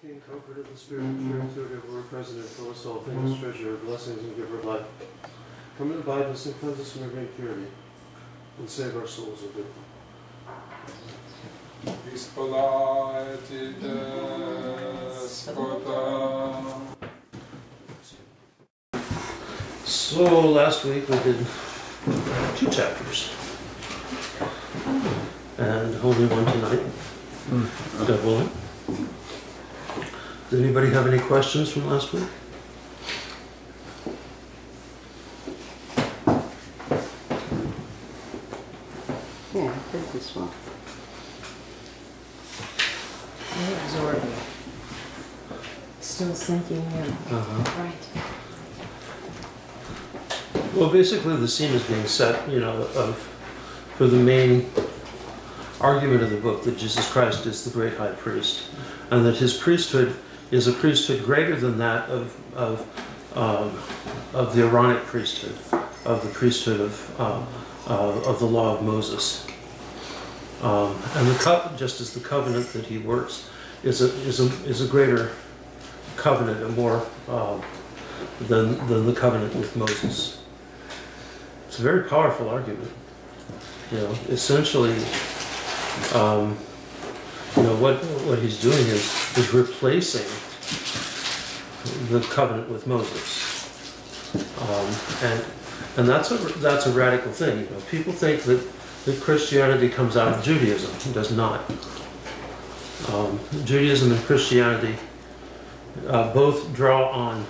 King, comfort of the Spirit, truth, giver, president, fullest all things, treasure, blessings, and giver of life. Come and abide us and cleanse us from every impurity, and save our souls, O good. So last week we did 2 chapters, and only one tonight. God willing. Does anybody have any questions from last week? Yeah, I heard this one. Absorbing. Still sinking in. Right. Well, basically the scene is being set, for the main argument of the book that Jesus Christ is the great high priest, and that his priesthood is a priesthood greater than that of the Aaronic priesthood, of the priesthood of the law of Moses, and just as the covenant that he works is a greater covenant, a more than the covenant with Moses. It's a very powerful argument. Essentially, what he's doing is replacing the covenant with Moses, and that's a radical thing. People think that Christianity comes out of Judaism. It does not. Judaism and Christianity both draw on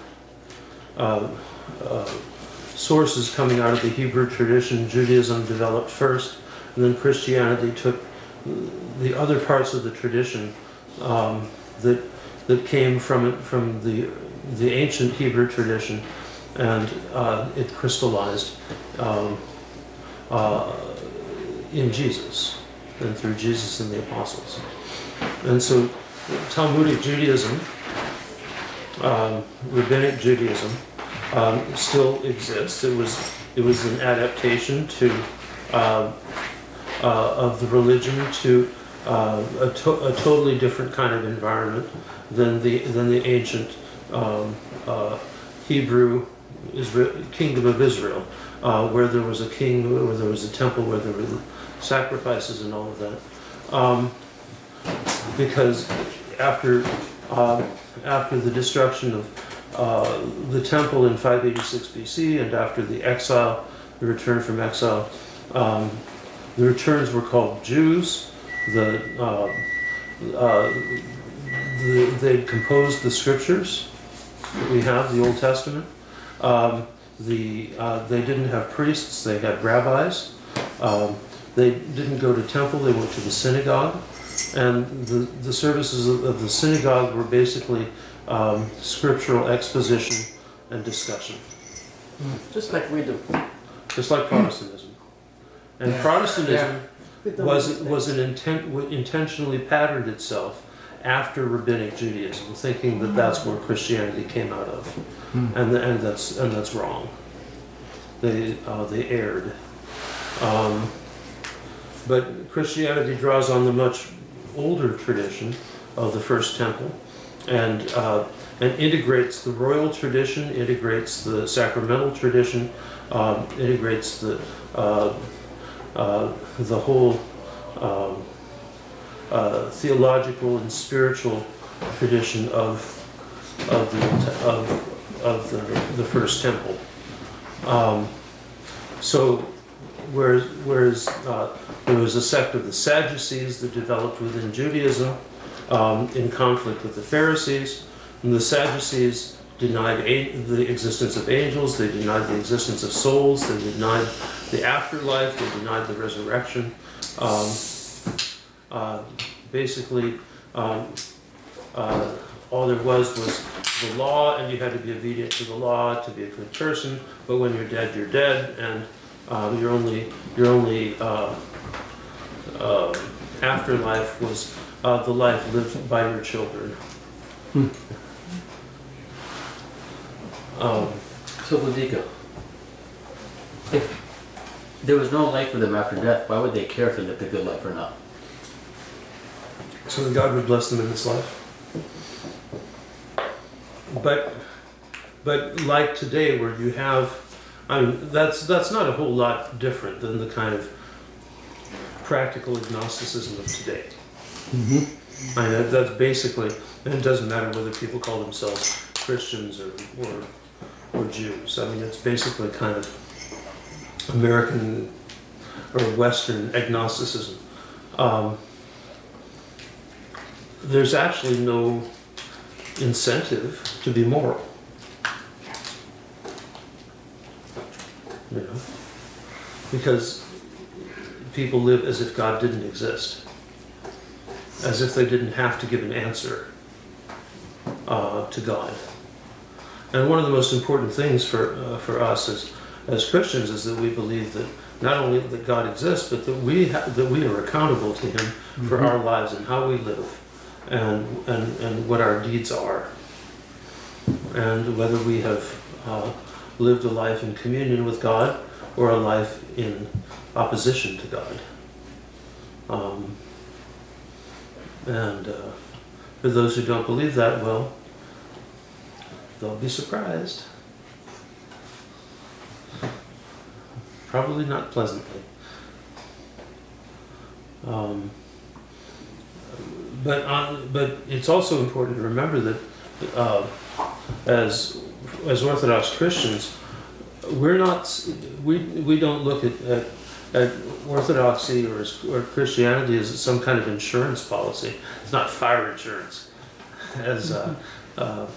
sources coming out of the Hebrew tradition. Judaism developed first, and then Christianity took the other parts of the tradition that came from the ancient Hebrew tradition, and it crystallized in Jesus, and through Jesus and the apostles. And so Talmudic Judaism, Rabbinic Judaism, still exists. It was an adaptation of the religion to a totally different kind of environment than the ancient Hebrew kingdom of Israel, where there was a king, where there was a temple, where there were sacrifices and all of that. Because after the destruction of the temple in 586 BC, and after the exile, the return from exile, the returns were called Jews. They composed the scriptures that we have, the Old Testament. They didn't have priests; they had rabbis. They didn't go to temple; they went to the synagogue, and the services of the synagogue were basically scriptural exposition and discussion. Just like we do. Just like Protestantism. And Protestantism intentionally patterned itself after Rabbinic Judaism, thinking that that's where Christianity came out of, and that's wrong. They erred. But Christianity draws on the much older tradition of the First Temple, and integrates the royal tradition, integrates the sacramental tradition, integrates the whole theological and spiritual tradition of the First Temple. So whereas there was a sect of the Sadducees that developed within Judaism in conflict with the Pharisees, and the Sadducees denied the existence of angels, they denied the existence of souls, they denied the afterlife, they denied the resurrection. Basically, all there was the law, and you had to be obedient to the law to be a good person. But when you're dead, you're dead, and your only afterlife was the life lived by your children. So, Ladika, if there was no life for them after death, why would they care if they lived a good life or not? So that God would bless them in this life. But like today, where you have, I mean, that's not a whole lot different than the kind of practical agnosticism of today. Mm-hmm. I mean, that's basically, and it doesn't matter whether people call themselves Christians or Jews. I mean, it's basically kind of American or Western agnosticism. There's actually no incentive to be moral. You know, because people live as if God didn't exist, as if they didn't have to give an answer to God. And one of the most important things for us as Christians is that we believe that not only that God exists, but that we are accountable to Him for our lives and how we live, and what our deeds are, and whether we have lived a life in communion with God or a life in opposition to God. And for those who don't believe that, well, they'll be surprised. Probably not pleasantly. But it's also important to remember that as Orthodox Christians, we don't look at Orthodoxy or Christianity as some kind of insurance policy. It's not fire insurance, as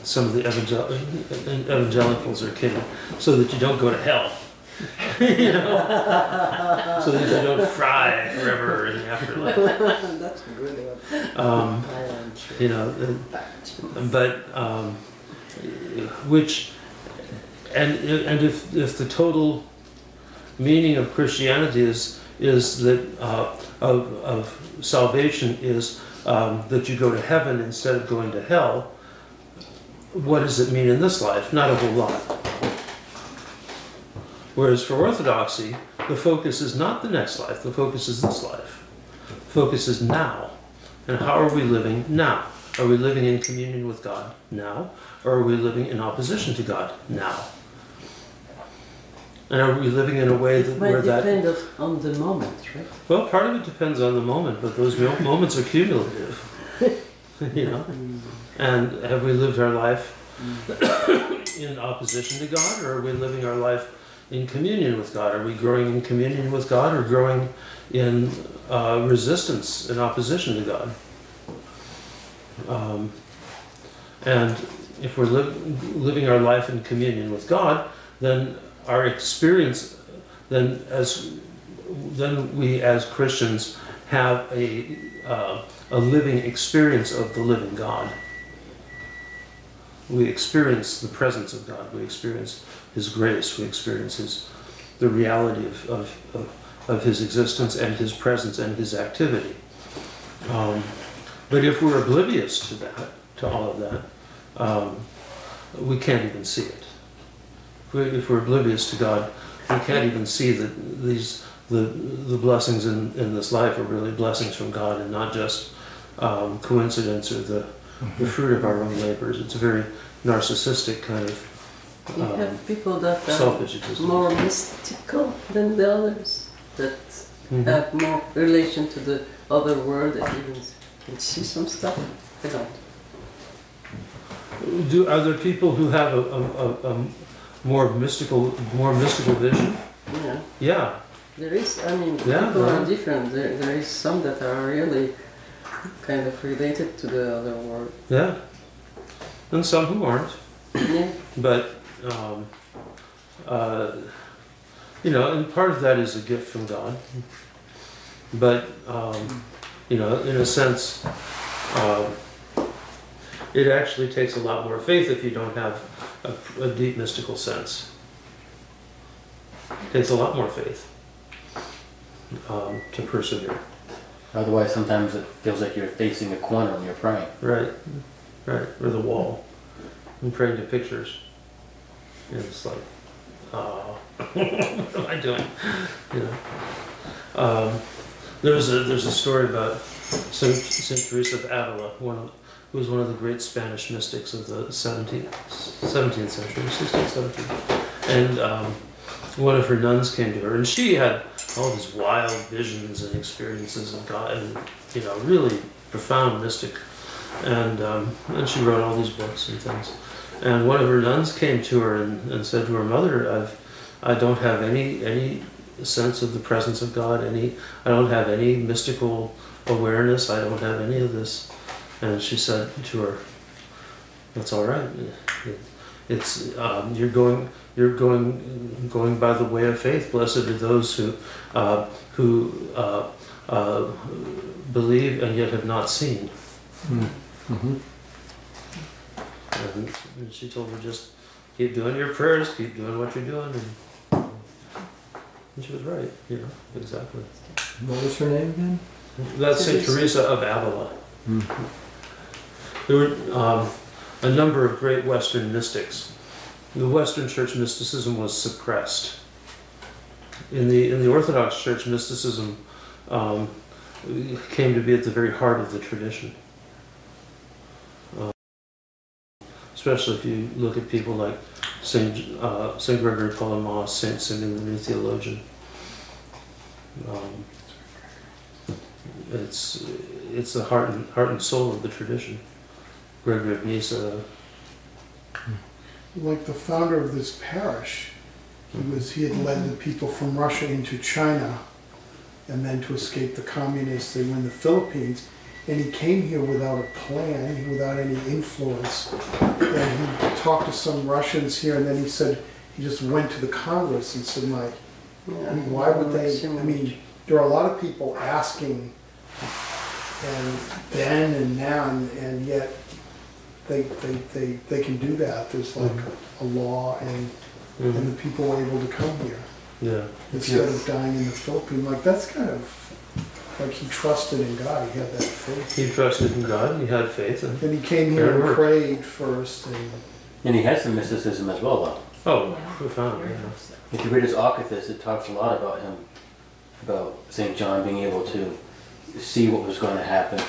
some of the evangelicals are kidding, so that you don't go to hell. You know? So that you don't fry forever in the afterlife. That's a good one. You know, but which, and if the total meaning of Christianity is that of salvation is that you go to heaven instead of going to hell, what does it mean in this life? Not a whole lot. Whereas for Orthodoxy, the focus is not the next life, the focus is this life. The focus is now. And how are we living now? Are we living in communion with God now? Or are we living in opposition to God now? And are we living in a way that where that... It might depend on the moment, right? Well, part of it depends on the moment, but those moments are cumulative. You know? And have we lived our life in opposition to God, or are we living our life in communion with God? Are we growing in communion with God, or growing in resistance and opposition to God? And if we're living our life in communion with God, then our experience, then we as Christians have a living experience of the living God. We experience the presence of God. We experience His grace. We experience the reality of His existence and His presence and His activity. But if we're oblivious to that, to all of that, we can't even see it. If we're oblivious to God, we can't even see that the blessings in this life are really blessings from God and not just coincidence or the fruit of our own labors. It's a very narcissistic kind of you have people that selfish are existence. more mystical than the others, that have more relation to the other world, that even can see some stuff. I don't. Are there people who have a more mystical vision? Yeah. Yeah. There is. I mean, Yeah, people right. are different. There is some that are really kind of related to the other world. Yeah. And some who aren't. Yeah. But you know, and part of that is a gift from God. But you know, in a sense, it actually takes a lot more faith if you don't have a deep mystical sense. It takes a lot more faith to persevere. Otherwise, sometimes it feels like you're facing a corner when you're praying. Right, right, or the wall. I'm praying to pictures. And it's like, oh, what am I doing? You know. There's a story about Saint Teresa of Avila, who was one of the great Spanish mystics of the 17th century, 16th, 17th. And one of her nuns came to her, and she had all these wild visions and experiences of God, and really profound mystic. And she wrote all these books and things. And one of her nuns came to her and said to her mother, I don't have any sense of the presence of God. I don't have any mystical awareness. I don't have any of this. And she said to her, "That's all right. It's you're going by the way of faith. Blessed are those who believe and yet have not seen." Mm-hmm. And she told her, just keep doing your prayers, keep doing what you're doing, and she was right, exactly. What was her name again? That's Saint Teresa of Avila. Mm. There were a number of great Western mystics. The Western Church mysticism was suppressed. In the Orthodox Church, mysticism came to be at the very heart of the tradition. Especially if you look at people like Saint Gregory Palamas, Saint Simeon the New Theologian. It's the heart and soul of the tradition. Gregory of Nyssa. Like the founder of this parish, he had led the people from Russia into China, and then to escape the communists, they were in the Philippines. And he came here without a plan, without any influence. And he talked to some Russians here, and then he said he just went to the Congress and said, why would they? There are a lot of people asking, and then and now, and yet they can do that. There's like a law, and the people were able to come here. Yeah. Instead of dying in the Philippines. That's kind of. Like he trusted in God, he had that faith. He trusted in God, he had faith. And then he came here and prayed first. And he had some mysticism as well, though. Oh, profound, yeah. If you read his Occultus, it talks a lot about him, about St. John being able to see what was going to happen,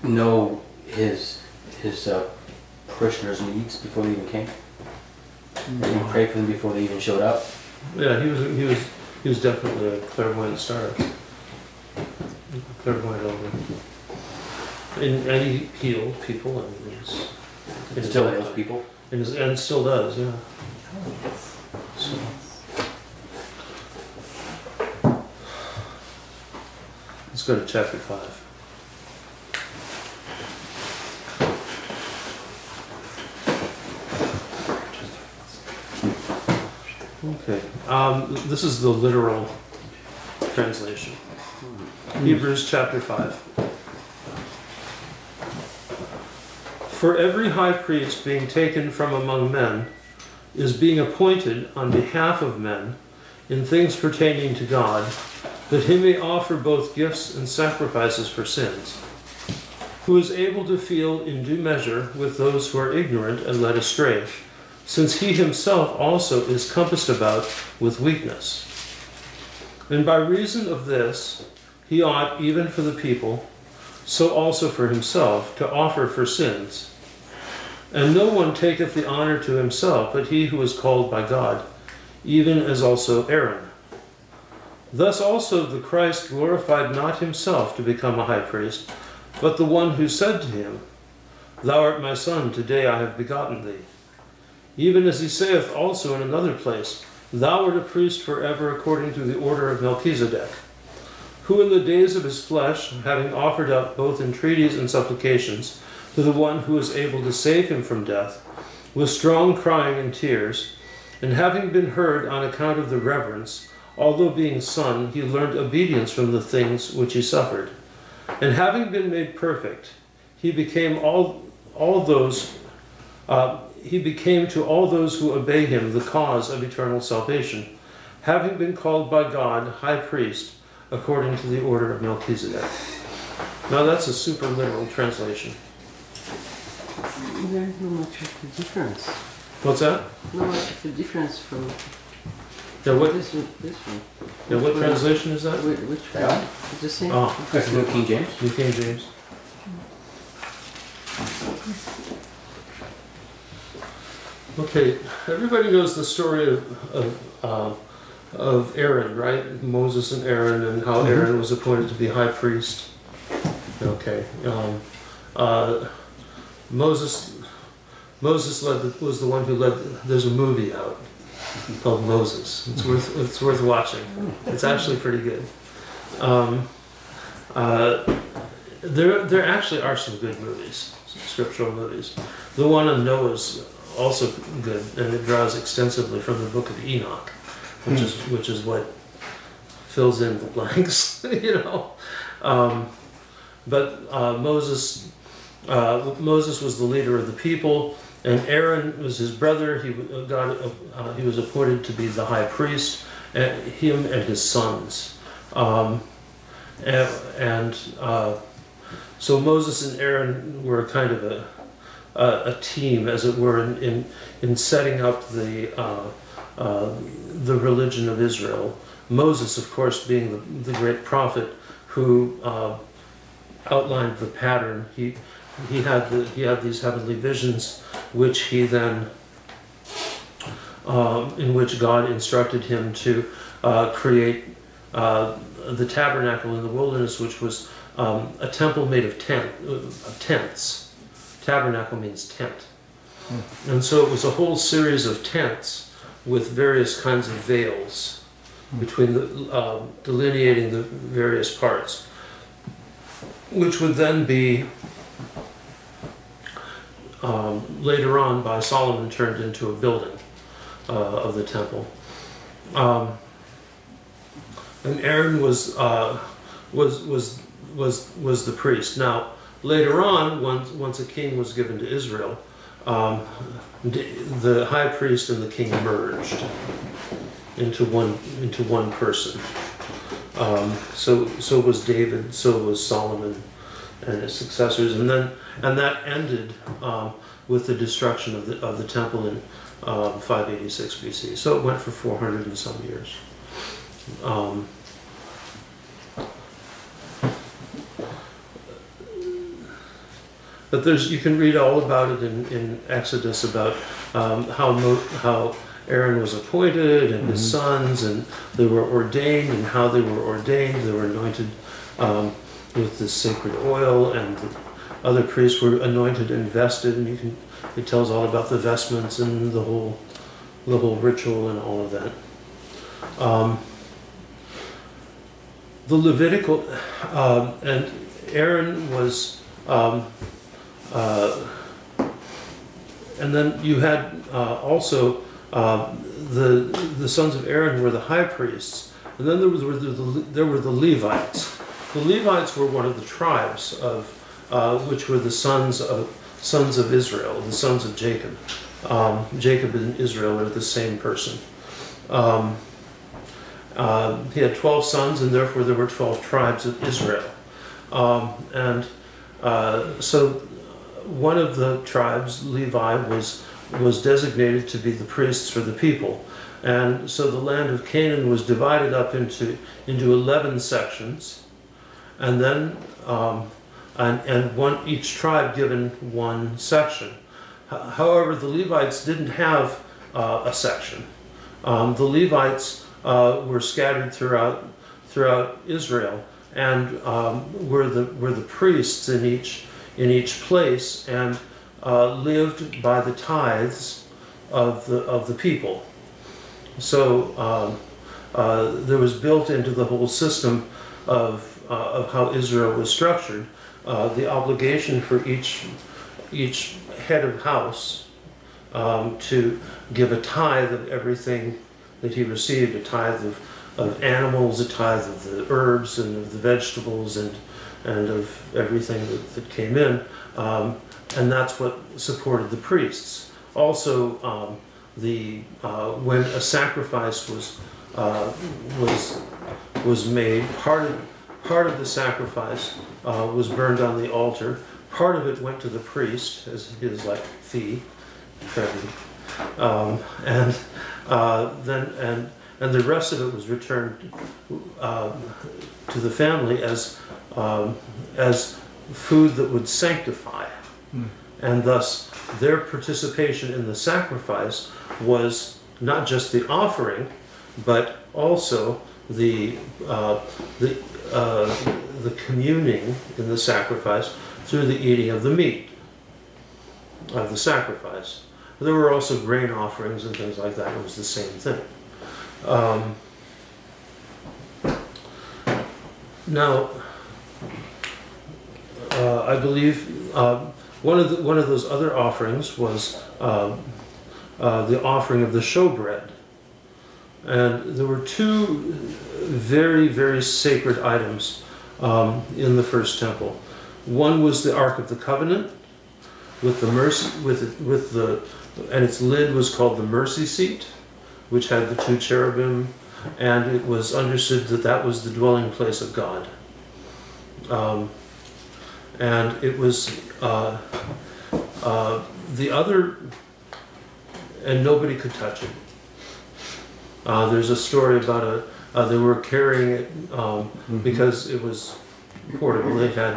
know his parishioners' needs before they even came, and pray for them before they even showed up. Yeah, he was definitely a clairvoyant star. Clairvoyant over. And he healed people, and Still heals people. And still does, yeah. So. Let's go to chapter 5. Okay, this is the literal translation. Hebrews chapter 5. For every high priest being taken from among men is being appointed on behalf of men in things pertaining to God, that he may offer both gifts and sacrifices for sins, who is able to feel in due measure with those who are ignorant and led astray, since he himself also is compassed about with weakness. And by reason of this, he ought, even for the people, so also for himself, to offer for sins. And no one taketh the honor to himself, but he who is called by God, even as also Aaron. Thus also the Christ glorified not himself to become a high priest, but the one who said to him, Thou art my son, today I have begotten thee. Even as he saith also in another place, Thou art a priest forever according to the order of Melchizedek, who in the days of his flesh, having offered up both entreaties and supplications to the one who is able to save him from death, with strong crying and tears, and having been heard on account of the reverence, although being son, he learned obedience from the things which he suffered. And having been made perfect, he became to all those who obey him the cause of eternal salvation, having been called by God high priest according to the order of Melchizedek. Now that's a super literal translation. There is not much of a difference. What's that? Not much of a difference from Yeah, what? this one. Yeah, what translation is that? Which one? Yeah. It's the same. Oh, That's New King James. New King James. Okay, everybody knows the story of Aaron, right? Moses and Aaron, and how Aaron was appointed to be high priest. Okay, Moses was the one who led. There's a movie out called Moses. It's worth watching. It's actually pretty good. There actually are some good movies, scriptural movies. The one on Noah's also good, and it draws extensively from the Book of Enoch, which is what fills in the blanks, you know. But Moses was the leader of the people, and Aaron was his brother. He was appointed to be the high priest, and him and his sons. So Moses and Aaron were kind of a team, as it were, in setting up the religion of Israel. Moses, of course, being the great prophet who outlined the pattern. He had these heavenly visions, which he then, in which God instructed him to create the tabernacle in the wilderness, which was a temple made of tents. Tabernacle means tent. And so it was a whole series of tents with various kinds of veils between delineating the various parts, which would then be later on by Solomon turned into a building of the temple. And Aaron was the priest. Now, later on, once a king was given to Israel, the high priest and the king merged into one person. So was David, so was Solomon and his successors, and that ended with the destruction of the temple in 586 BC. So it went for 400 and some years. But you can read all about it in Exodus, about how Aaron was appointed and his sons, and they were ordained, and how they were ordained. They were anointed with the sacred oil, and the other priests were anointed and vested. And it tells all about the vestments and the whole ritual and all of that. The Levitical and Aaron was. And then you had also the sons of Aaron were the high priests, and then there were the Levites. The Levites were one of the tribes of which were the sons of Israel, the sons of Jacob. Jacob and Israel are the same person. He had 12 sons, and therefore there were 12 tribes of Israel. So one of the tribes, Levi, was designated to be the priests for the people. And so the land of Canaan was divided up into 11 sections, and then each tribe given one section. However, the Levites didn't have a section. The Levites were scattered throughout Israel, and were the priests in each place, and lived by the tithes of the people. So there was built into the whole system of how Israel was structured the obligation for each head of house to give a tithe of everything that he received, a tithe of animals, a tithe of the herbs and of the vegetables and of everything that came in, and that's what supported the priests. Also, when a sacrifice was made, part of the sacrifice was burned on the altar. Part of it went to the priest as his fee, and the rest of it was returned to the family as food that would sanctify. and thus their participation in the sacrifice was not just the offering, but also the communing in the sacrifice through the eating of the meat of the sacrifice. There were also grain offerings and things like that. It was the same thing. Now, I believe one of those other offerings was the offering of the showbread, and there were two very, very sacred items in the first temple. One was the Ark of the Covenant, with the and its lid was called the mercy seat, which had the two cherubim, and it was understood that that was the dwelling place of God. And it was the other, and nobody could touch it. There's a story about they were carrying it because it was portable. They had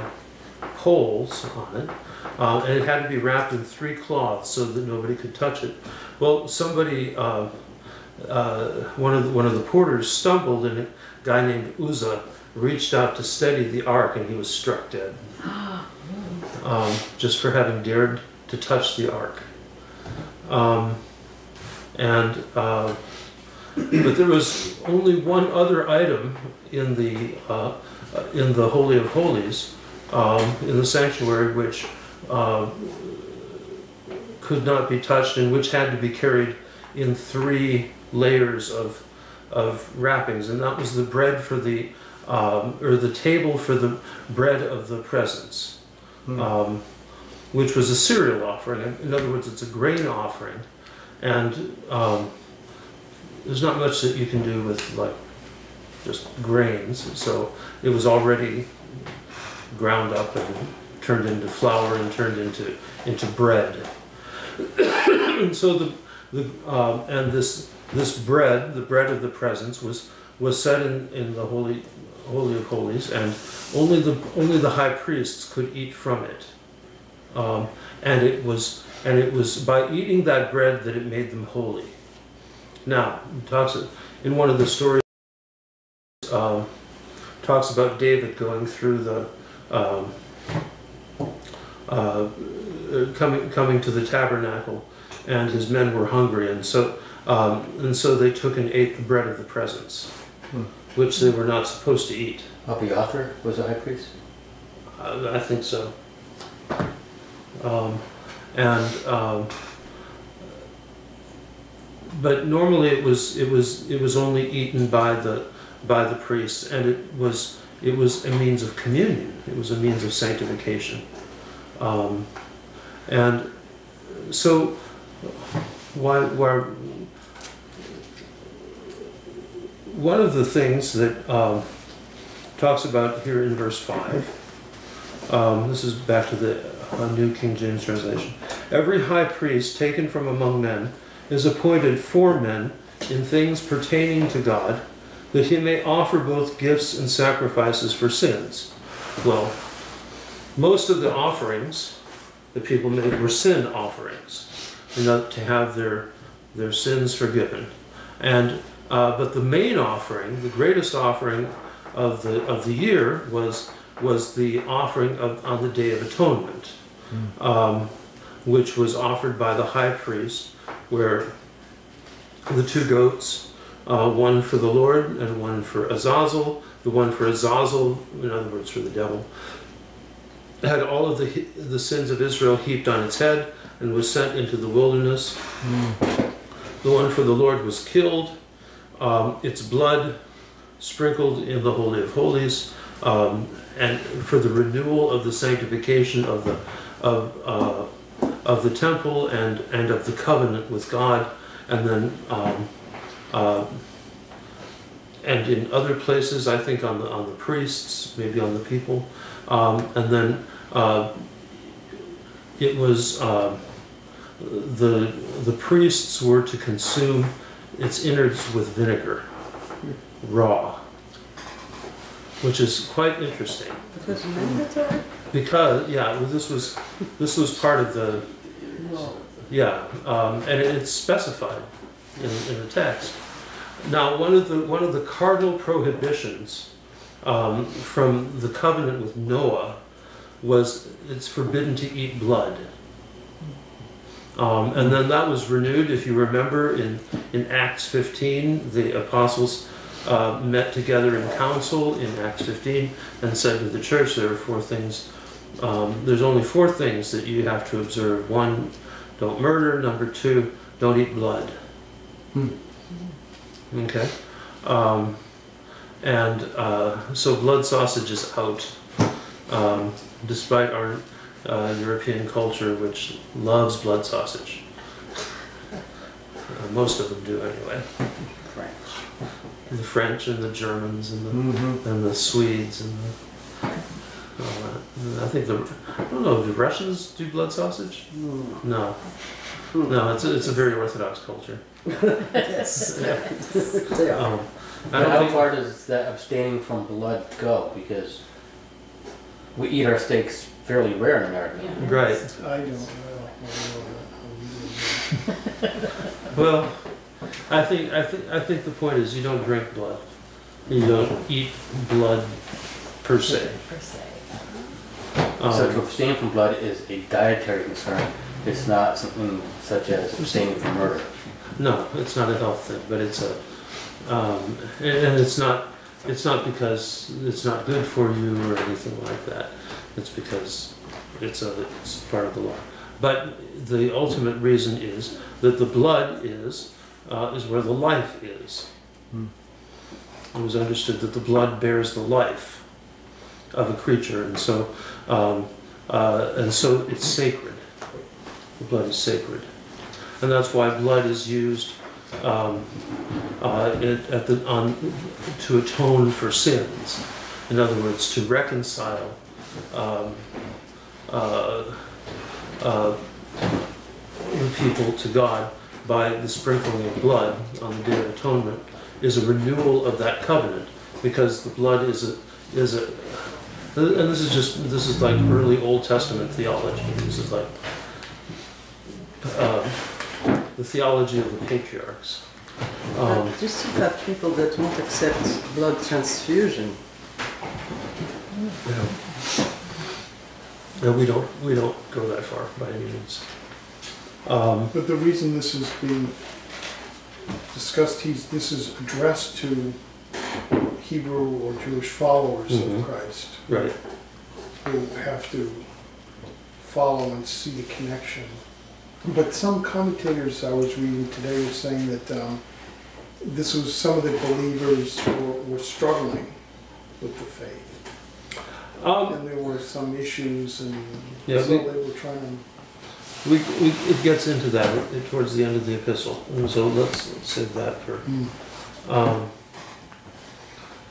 poles on it, and it had to be wrapped in 3 cloths so that nobody could touch it. Well, somebody, one of the porters stumbled, and a guy named Uzzah reached out to steady the ark, and he was struck dead, just for having dared to touch the ark. But there was only one other item in the Holy of Holies, in the sanctuary, which could not be touched and which had to be carried in 3 layers of wrappings, and that was the bread for the or the table for the bread of the presence, which was a cereal offering. In other words, it's a grain offering, and there's not much that you can do with like just grains, so it was already ground up and turned into flour and turned into bread. And so and this bread, the bread of the presence, was set in the Holy of Holies, and only the high priests could eat from it. And it was by eating that bread that it made them holy. Now, it talks in one of the stories, talks about David going through the coming to the tabernacle, and his men were hungry, and so they took and ate the bread of the presence, which they were not supposed to eat. Abiathar was a high priest? I think so. But normally it was only eaten by the priests, and it was a means of communion. It was a means of sanctification. And so one of the things that talks about here in verse 5, this is back to the New King James translation. Every high priest taken from among men is appointed for men in things pertaining to God, that he may offer both gifts and sacrifices for sins. Well, most of the offerings that people made were sin offerings, to have their sins forgiven. And but the main offering, the greatest offering of the year, was the offering on the Day of Atonement, which was offered by the high priest, where the 2 goats, one for the Lord and one for Azazel. The one for Azazel, in other words, for the devil, had all of the sins of Israel heaped on its head and was sent into the wilderness. The one for the Lord was killed, its blood sprinkled in the Holy of Holies, and for the renewal of the sanctification of the temple and of the covenant with God, and then and in other places, I think on the priests, maybe on the people, and then it was the priests were to consume its innards with vinegar, raw, which is quite interesting. It was mandatory? Because, yeah, well, this was part of the, yeah, and it's specified in the text. Now, one of the cardinal prohibitions from the covenant with Noah was it's forbidden to eat blood. And then that was renewed, if you remember, in Acts 15. The apostles met together in council in Acts 15 and said to the church, there are 4 things. There's only 4 things that you have to observe. 1, don't murder. Number 2, don't eat blood. Okay. So blood sausage is out, despite our European culture, which loves blood sausage. Most of them do, anyway. The French and the Germans and the Swedes and all that. I think I don't know. Do Russians do blood sausage? No. No, it's a very Orthodox culture. Yes. They are. How far does that abstaining from blood go? Because we eat our steaks fairly rare in America. Yeah. Right. I don't know. Well, I think the point is you don't drink blood. You don't eat blood per se. Per se. So to abstain from blood is a dietary concern. It's not something such as abstaining from murder. No, it's not a health thing, but it's a, and it's not because it's not good for you or anything like that. It's because it's part of the law. But the ultimate reason is that the blood is where the life is. It was understood that the blood bears the life of a creature, and so it's sacred. The blood is sacred, and that's why blood is used to atone for sins. In other words, to reconcile the people to God by the sprinkling of blood on the Day of Atonement is a renewal of that covenant, because the blood is a and this is like early Old Testament theology. This is like the theology of the patriarchs. You still have people that won't accept blood transfusion. Yeah. And we don't go that far by any means. But the reason this is being discussed, this is addressed to Hebrew or Jewish followers of Christ, Right. who have to follow and see the connection. But some commentators I was reading today were saying that this was some of the believers were struggling with the faith. And there were some issues, and Yeah, so they were trying to... it gets into that towards the end of the epistle, and so let's save that for.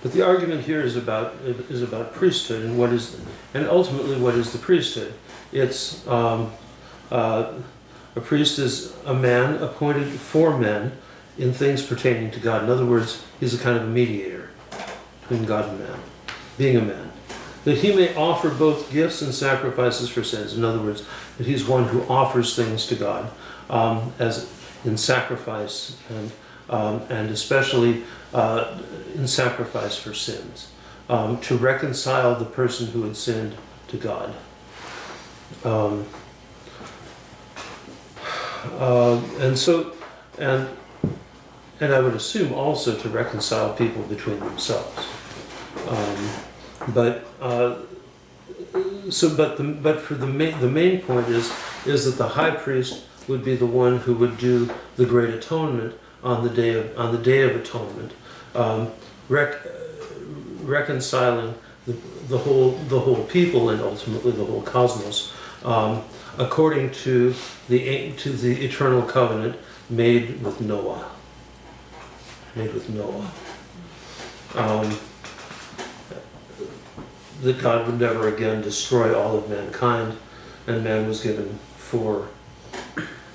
But the argument here is about priesthood and ultimately what is the priesthood? It's a priest is a man appointed for men in things pertaining to God. In other words, he's a kind of a mediator between God and man, being a man. That he may offer both gifts and sacrifices for sins. In other words, that he's one who offers things to God as in sacrifice and especially in sacrifice for sins, to reconcile the person who had sinned to God. And I would assume also to reconcile people between themselves. But the main point is that the high priest would be the one who would do the great atonement on the day of atonement, reconciling the whole people and ultimately the whole cosmos according to the eternal covenant made with Noah. That God would never again destroy all of mankind, and man was given 4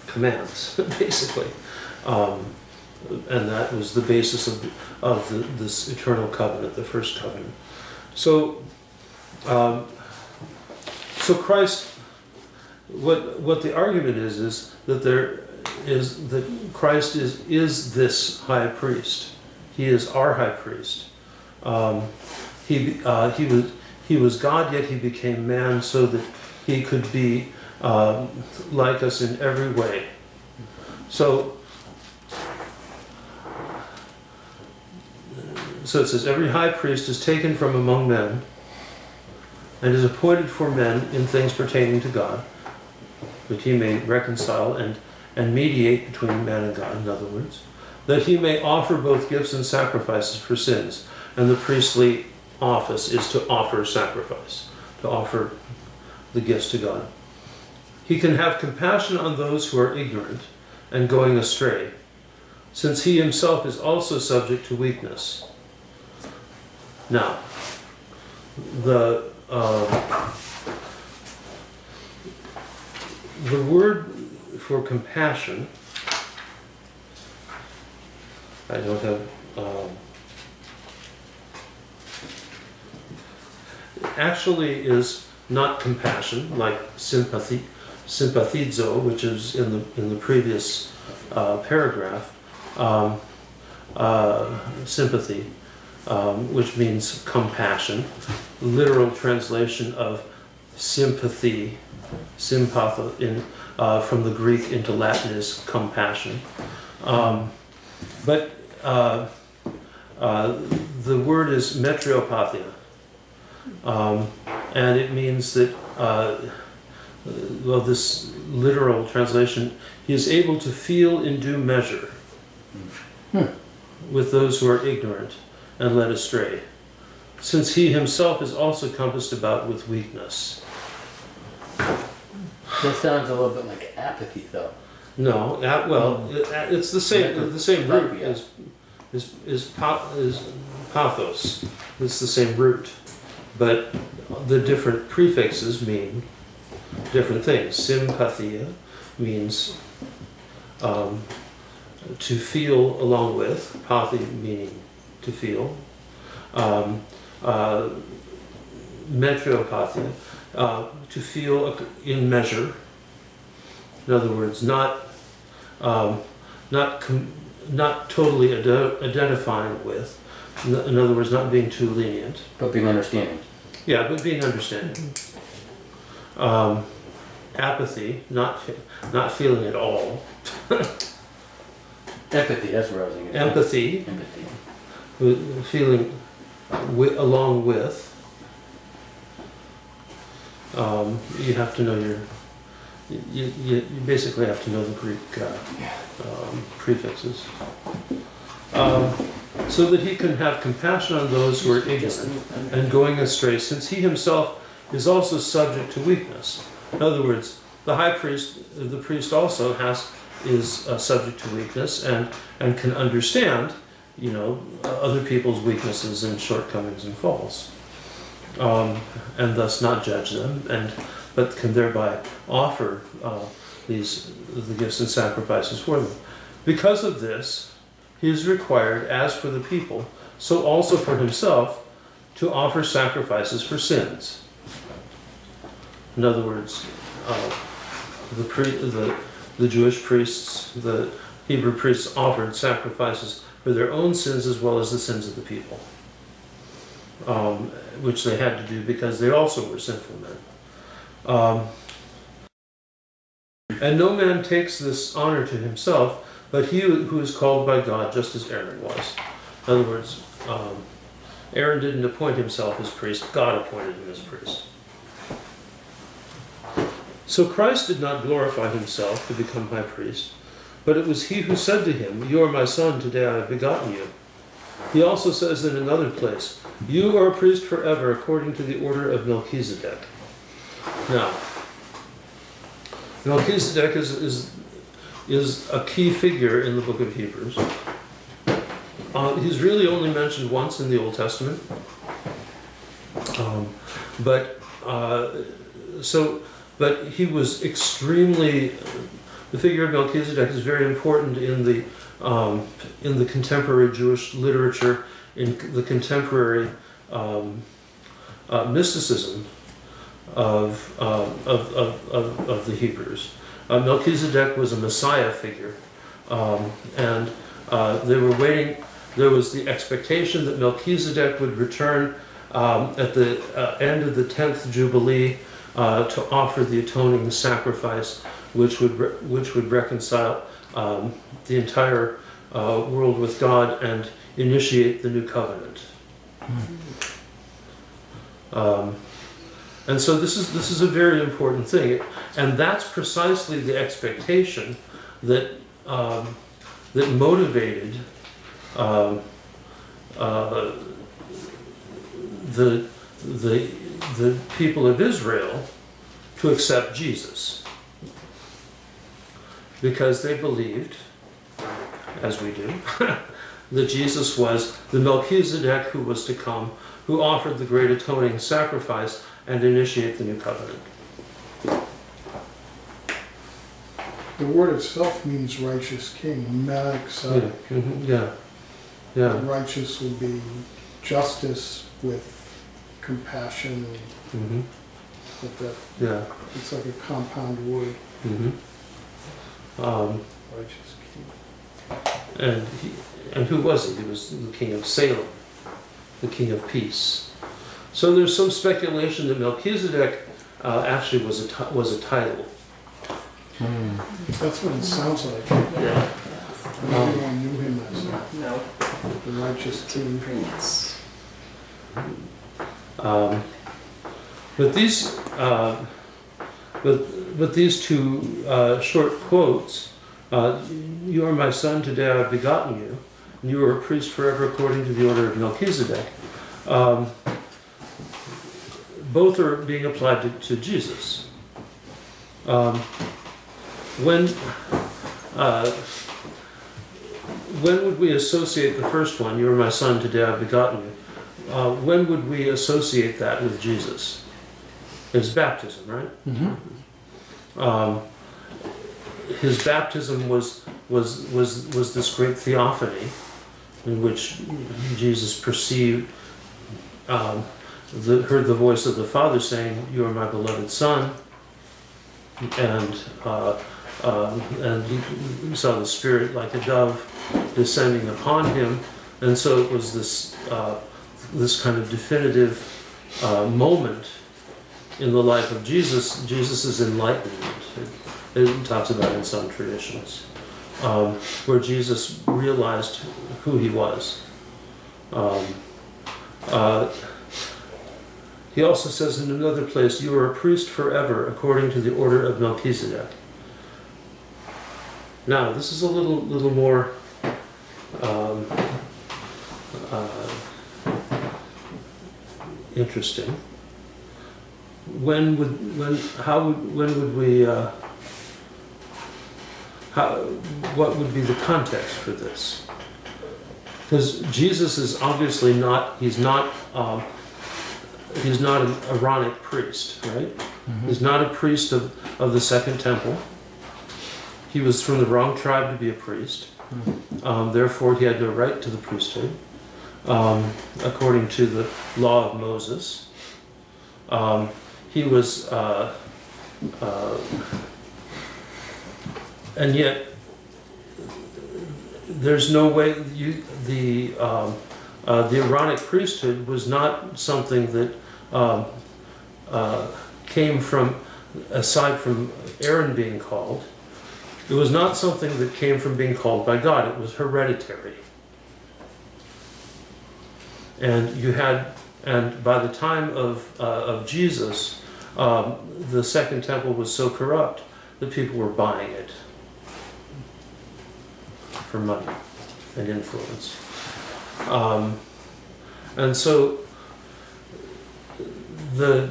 commands, basically. And that was the basis of this eternal covenant, the first covenant. So, So Christ, what the argument is that Christ is this high priest. He is our high priest. He was God, yet he became man so that he could be like us in every way. So it says, every high priest is taken from among men and is appointed for men in things pertaining to God, that he may reconcile and mediate between man and God, in other words, that he may offer both gifts and sacrifices for sins. And the priestly office is to offer sacrifice, to offer the gifts to God. He can have compassion on those who are ignorant and going astray, since he himself is also subject to weakness. Now, the word for compassion, I don't have, actually is not compassion, like sympathy, sympathizo, which is in the previous paragraph, sympathy, which means compassion. Literal translation of sympathy, sympatho, from the Greek into Latin is compassion. But the word is metriopathia, and it means that, well, this literal translation, he is able to feel in due measure with those who are ignorant and led astray, since he himself is also compassed about with weakness. That sounds a little bit like apathy, though. No, it's the same. The same root is pathos. It's the same root, but the different prefixes mean different things. Sympathia means to feel along with. Pathy meaning to feel. Metropathia, to feel in measure. In other words, not totally identifying with. In other words, not being too lenient. But being understanding. Yeah, but being understanding. Apathy, not feeling at all. Empathy, that's where I was thinking. Empathy. Empathy. Feeling along with. You have to know you basically have to know the Greek prefixes. So that he can have compassion on those who are ignorant and going astray, since he himself is also subject to weakness. In other words, the high priest, the priest also is subject to weakness and can understand, other people's weaknesses and shortcomings and faults, and thus not judge them, but can thereby offer the gifts and sacrifices for them. Because of this, he is required, as for the people, so also for himself, to offer sacrifices for sins. In other words, the Jewish priests, the Hebrew priests offered sacrifices for their own sins as well as the sins of the people, which they had to do because they also were sinful men. And no man takes this honor to himself, but he who is called by God, just as Aaron was. In other words, Aaron didn't appoint himself as priest, God appointed him as priest. So Christ did not glorify himself to become high priest, but it was he who said to him, "You are my son, today I have begotten you." He also says in another place, "You are a priest forever, according to the order of Melchizedek." Now, Melchizedek is a key figure in the book of Hebrews. He's really only mentioned once in the Old Testament, but he was extremely. The figure of Melchizedek is very important in the contemporary Jewish literature, in the contemporary mysticism, of the Hebrews. Melchizedek was a Messiah figure, and they were waiting. There was the expectation that Melchizedek would return at the end of the 10th Jubilee to offer the atoning sacrifice, which would reconcile the entire world with God and initiate the new covenant. And so this is a very important thing, and that's precisely the expectation that that motivated the people of Israel to accept Jesus, because they believed, as we do, that Jesus was the Melchizedek who was to come, who offered the great atoning sacrifice and initiate the new covenant. The word itself means righteous king, Melech. Yeah. Yeah. Righteous would be justice with compassion, and Yeah. it's like a compound word. Righteous king. And who was he? He was the king of Salem, the king of peace. So there's some speculation that Melchizedek actually was a title. That's what it sounds like. Yeah. Everyone knew him as No. the righteous king. Prince. But these two short quotes, "You are my son, today I have begotten you, and you are a priest forever according to the order of Melchizedek," both are being applied to Jesus. When would we associate the first one, "You are my son, today I have begotten you"? When would we associate that with Jesus? His baptism, right? His baptism was this great theophany in which Jesus perceived, heard the voice of the Father saying, "You are my beloved Son," and he saw the Spirit like a dove descending upon him, and so it was this kind of definitive moment in the life of Jesus. Jesus' enlightenment. It talks about in some traditions, where Jesus realized who he was. He also says in another place, "You are a priest forever according to the order of Melchizedek." Now, this is a little more interesting. When would we? What would be the context for this? Because Jesus is obviously not. He's not an Aaronic priest, right? He's not a priest of the Second Temple. He was from the wrong tribe to be a priest. Therefore, he had no right to the priesthood, according to the law of Moses. He was, and yet there's no way the Aaronic priesthood was not something that came from, aside from Aaron being called. It was not something that came from being called by God. It was hereditary. And by the time of Jesus, the Second Temple was so corrupt that people were buying it for money and influence. And so the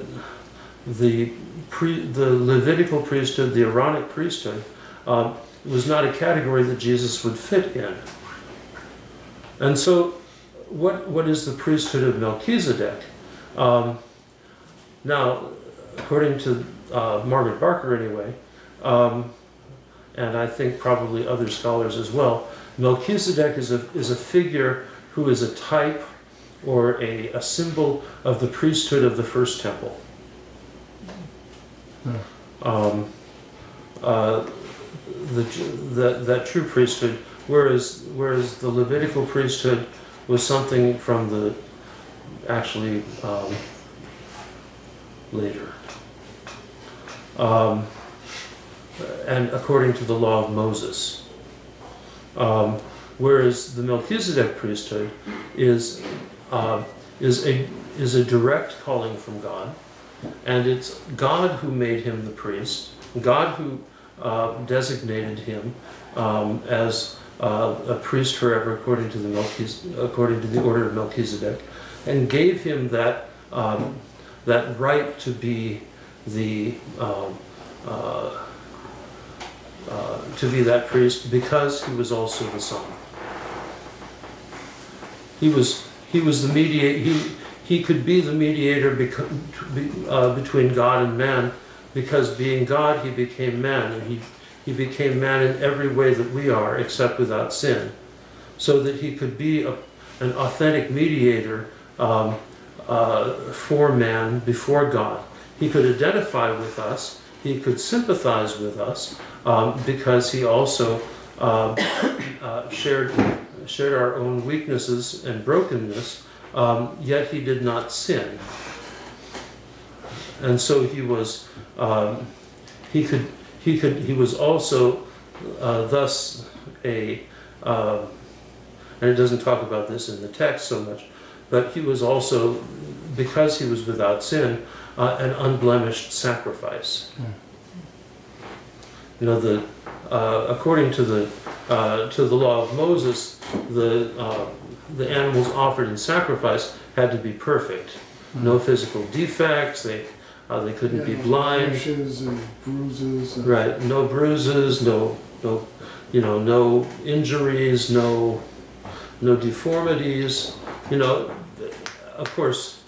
Levitical priesthood, the Aaronic priesthood, was not a category that Jesus would fit in. And so what is the priesthood of Melchizedek? Now, according to Margaret Barker anyway, and I think probably other scholars as well, Melchizedek is a figure who is a type or a symbol of the priesthood of the First Temple. That true priesthood, whereas the Levitical priesthood was something from the actually later, and according to the law of Moses. Whereas the Melchizedek priesthood is a direct calling from God, and it's God who made him the priest, God who designated him as a priest forever according to the order of Melchizedek, and gave him that right to be that priest because he was also the Son. He was the mediator. He could be the mediator between God and man, because being God, he became man, and he became man in every way that we are, except without sin, so that he could be an authentic mediator for man before God. He could identify with us. He could sympathize with us because he also shared our own weaknesses and brokenness. Yet he did not sin, and so he was. He was also thus a. And it doesn't talk about this in the text so much, but he was also, because he was without sin, an unblemished sacrifice. You know, according to the law of Moses, the animals offered in sacrifice had to be perfect, no physical defects. They couldn't be blind. Rashes and bruises. Right, no bruises, no injuries, no deformities. You know, of course.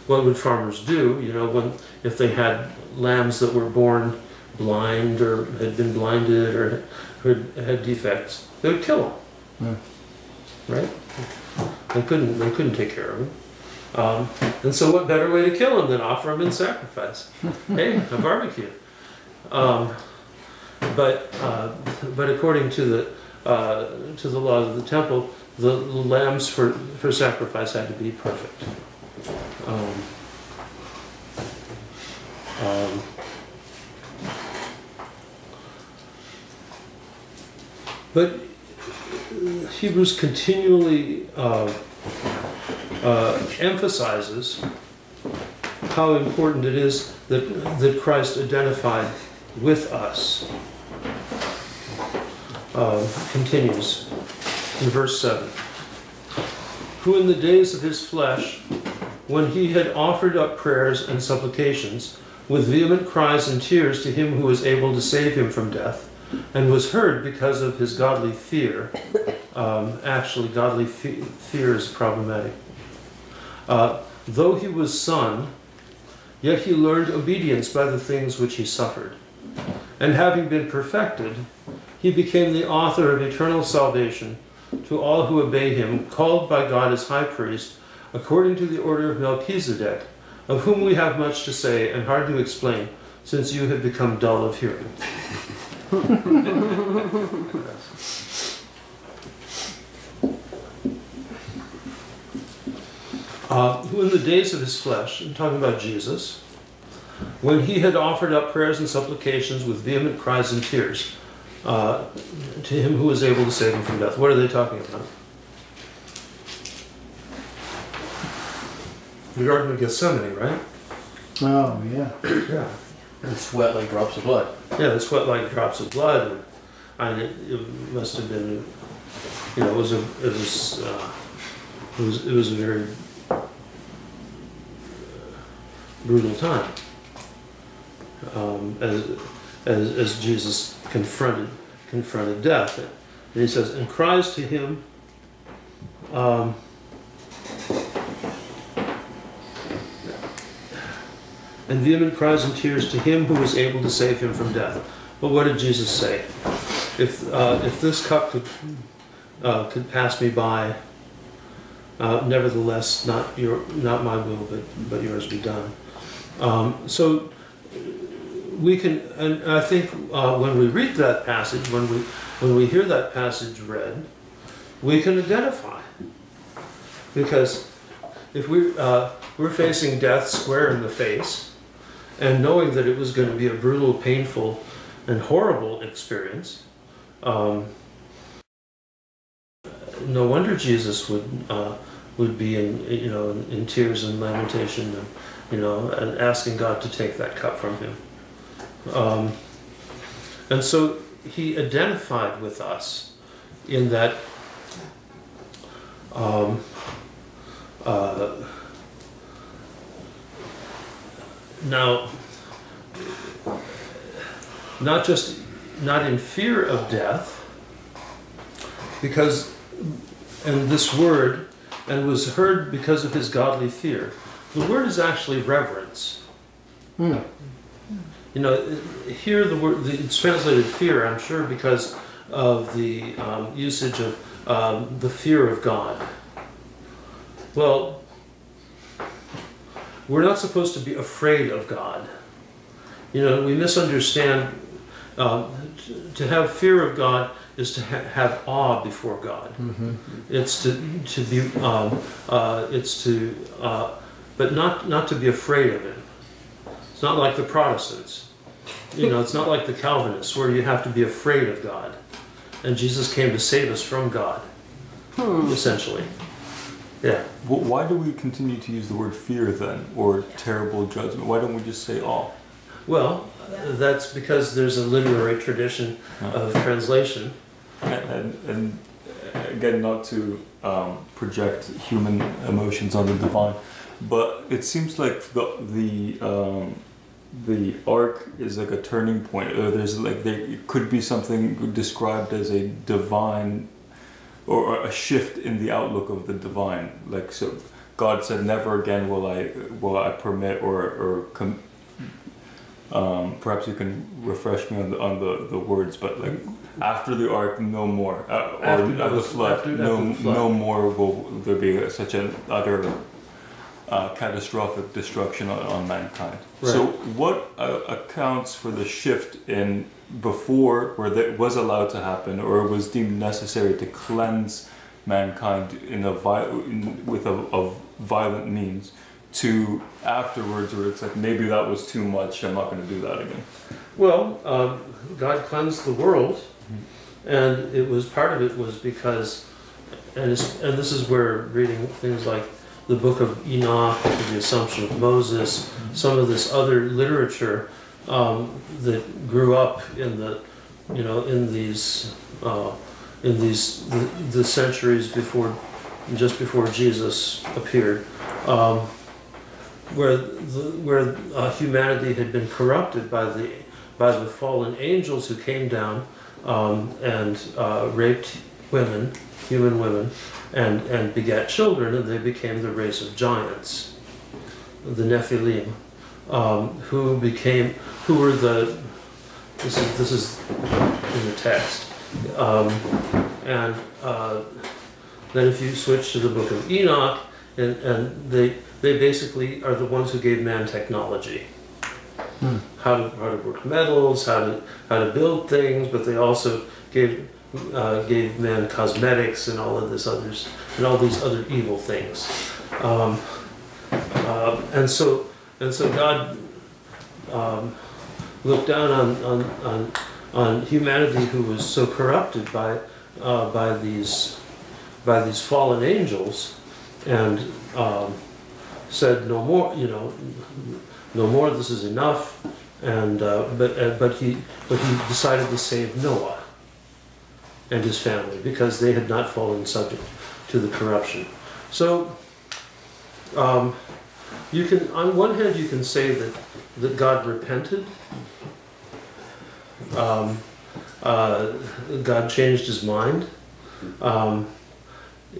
What would farmers do? You know, if they had lambs that were born blind or had been blinded or had defects, they would kill them. Right? They couldn't take care of them. And so, what better way to kill them than offer them in sacrifice? Hey, a barbecue. But according to the laws of the temple, the lambs for sacrifice had to be perfect. But Hebrews continually emphasizes how important it is that Christ identified with us. Continues in verse 7. Who in the days of his flesh, when he had offered up prayers and supplications with vehement cries and tears to him who was able to save him from death, and was heard because of his godly fear. Actually, godly fear is problematic. Though he was son, yet he learned obedience by the things which he suffered. And having been perfected, he became the author of eternal salvation to all who obey him, called by God as high priest, according to the order of Melchizedek, of whom we have much to say and hard to explain, since you have become dull of hearing. Who in the days of his flesh, I'm talking about Jesus, when he had offered up prayers and supplications with vehement cries and tears to him who was able to save him from death. What are they talking about? The Garden of Gethsemane, right? Oh, yeah. Yeah. And sweat like drops of blood. Yeah, the sweat like drops of blood, and it must have been, you know, it was a very brutal time as Jesus confronted death, and he says, and cries to him. And vehement cries and tears to him who was able to save him from death. But what did Jesus say? If this cup could pass me by, nevertheless, not my will, but yours be done. So we can, and I think when we read that passage, when we hear that passage read, we can identify, because if we're facing death square in the face, and knowing that it was going to be a brutal, painful, and horrible experience, no wonder Jesus would be in tears and lamentation, and asking God to take that cup from him. And so he identified with us in that now, not in fear of death, because, and this word, and was heard because of his godly fear. The word is actually reverence. Mm. Here the word, it's translated fear, I'm sure, because of the usage of the fear of God. Well, we're not supposed to be afraid of God. We misunderstand. To have fear of God is to have awe before God. Mm-hmm. It's to be, but not to be afraid of Him. It's not like the Protestants. It's not like the Calvinists, where you have to be afraid of God. And Jesus came to save us from God, essentially. Yeah. Well, why do we continue to use the word fear then, or terrible judgment? Why don't we just say awe? Well, that's because there's a literary tradition of translation. And again, not to project human emotions on the divine, but it seems like the ark is like a turning point. It could be something described as a divine, or a shift in the outlook of the divine. Like, so God said, "Never again will I permit perhaps you can refresh me on the words, but like after the ark, no more, or after the flood, no more will there be such an utter catastrophic destruction on mankind." Right. So, what accounts for the shift in before, where that was allowed to happen, or was deemed necessary to cleanse mankind with a violent means, to afterwards, where it's like, maybe that was too much, I'm not going to do that again? Well, God cleansed the world, and part of it was because, and this is where reading things like the Book of Enoch, the Assumption of Moses, some of this other literature that grew up in the centuries just before Jesus appeared. Where humanity had been corrupted by the fallen angels who came down and raped human women, and begat children, and they became the race of giants, the Nephilim, who were the. This is in the text, and then if you switch to the Book of Enoch, and they basically are the ones who gave man technology, how to work metals, how to build things, but they also gave man cosmetics and all of these other evil things, and so God looked down on humanity, who was so corrupted by these fallen angels, and said, "No more, no more. This is enough." And but he decided to save Noah and his family, because they had not fallen subject to the corruption. So you can, on one hand, you can say that God repented. God changed his mind.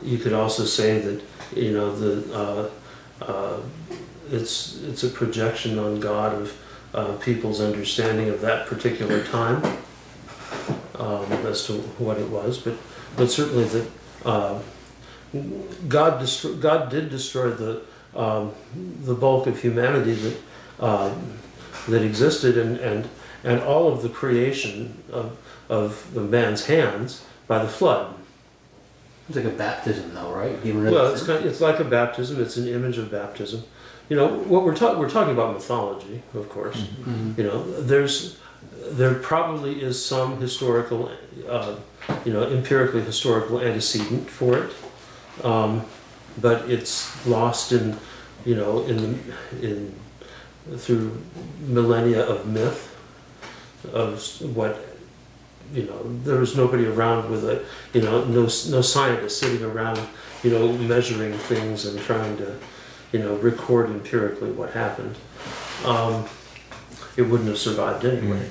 You could also say that it's a projection on God of people's understanding of that particular time, as to what it was, but certainly that God did destroy the bulk of humanity that existed, and all of the creation of the man's hands by the flood. It's like a baptism, though, right? Well, it's like a baptism. It's an image of baptism. You know, what we're talking about mythology, of course. Mm-hmm. You know, there probably is some historical, empirically historical antecedent for it, but it's lost in through millennia of myth, of what. You know, there was nobody around with no scientist sitting around, measuring things and trying to, record empirically what happened. It wouldn't have survived anyway,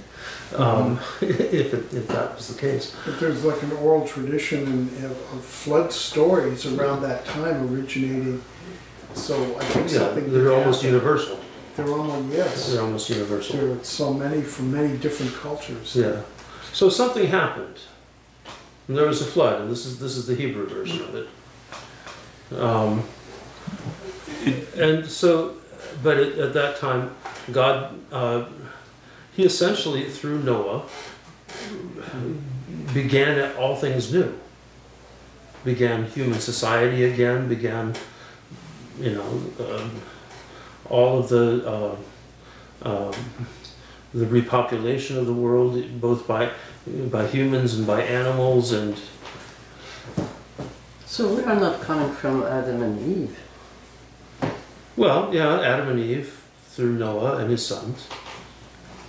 if that was the case. But there's like an oral tradition of flood stories around that time originating. So I think something. They're almost universal. They're almost, yes. They're almost universal. There are so many from many different cultures. Yeah. So something happened, and there was a flood, and this is the Hebrew version of it. And so, but at that time, God, He essentially through Noah began all things new. Began human society again. Began, all of the repopulation of the world, both by humans and by animals, and So we are not coming from Adam and Eve. well, yeah, Adam and Eve through Noah and his sons.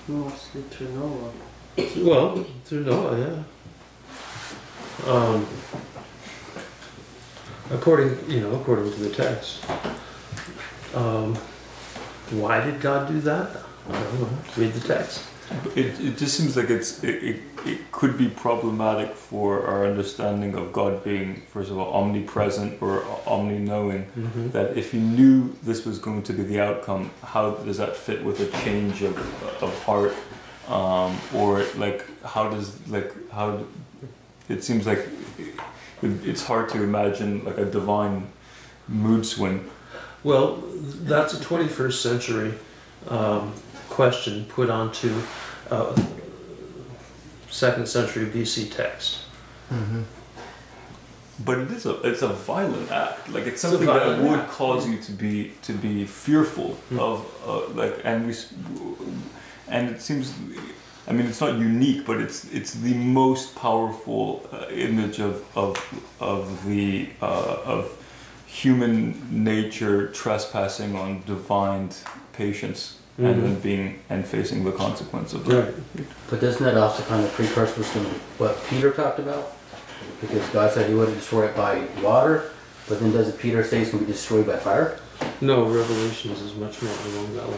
Mostly through Noah. Well, through Noah, yeah. According to the text. Why did God do that? I don't know. Read the text. It just seems like it could be problematic for our understanding of God being, first of all, omnipresent or omni-knowing. Mm-hmm. That if He knew this was going to be the outcome, how does that fit with a change of heart? Or like how it seems like it's hard to imagine like a divine mood swing. Well, that's a 21st century question put onto 2nd century BC text. Mm-hmm. But it's a violent act. Like it's something that would cause you to be fearful of and it seems. I mean, it's not unique, but it's the most powerful image of human nature trespassing on divine patience. And then facing the consequence of that. Right. But doesn't that also kind of precursor to what Peter talked about? Because God said He wouldn't destroy it by water, but then doesn't Peter say it's going to be destroyed by fire? No, Revelations is much more along that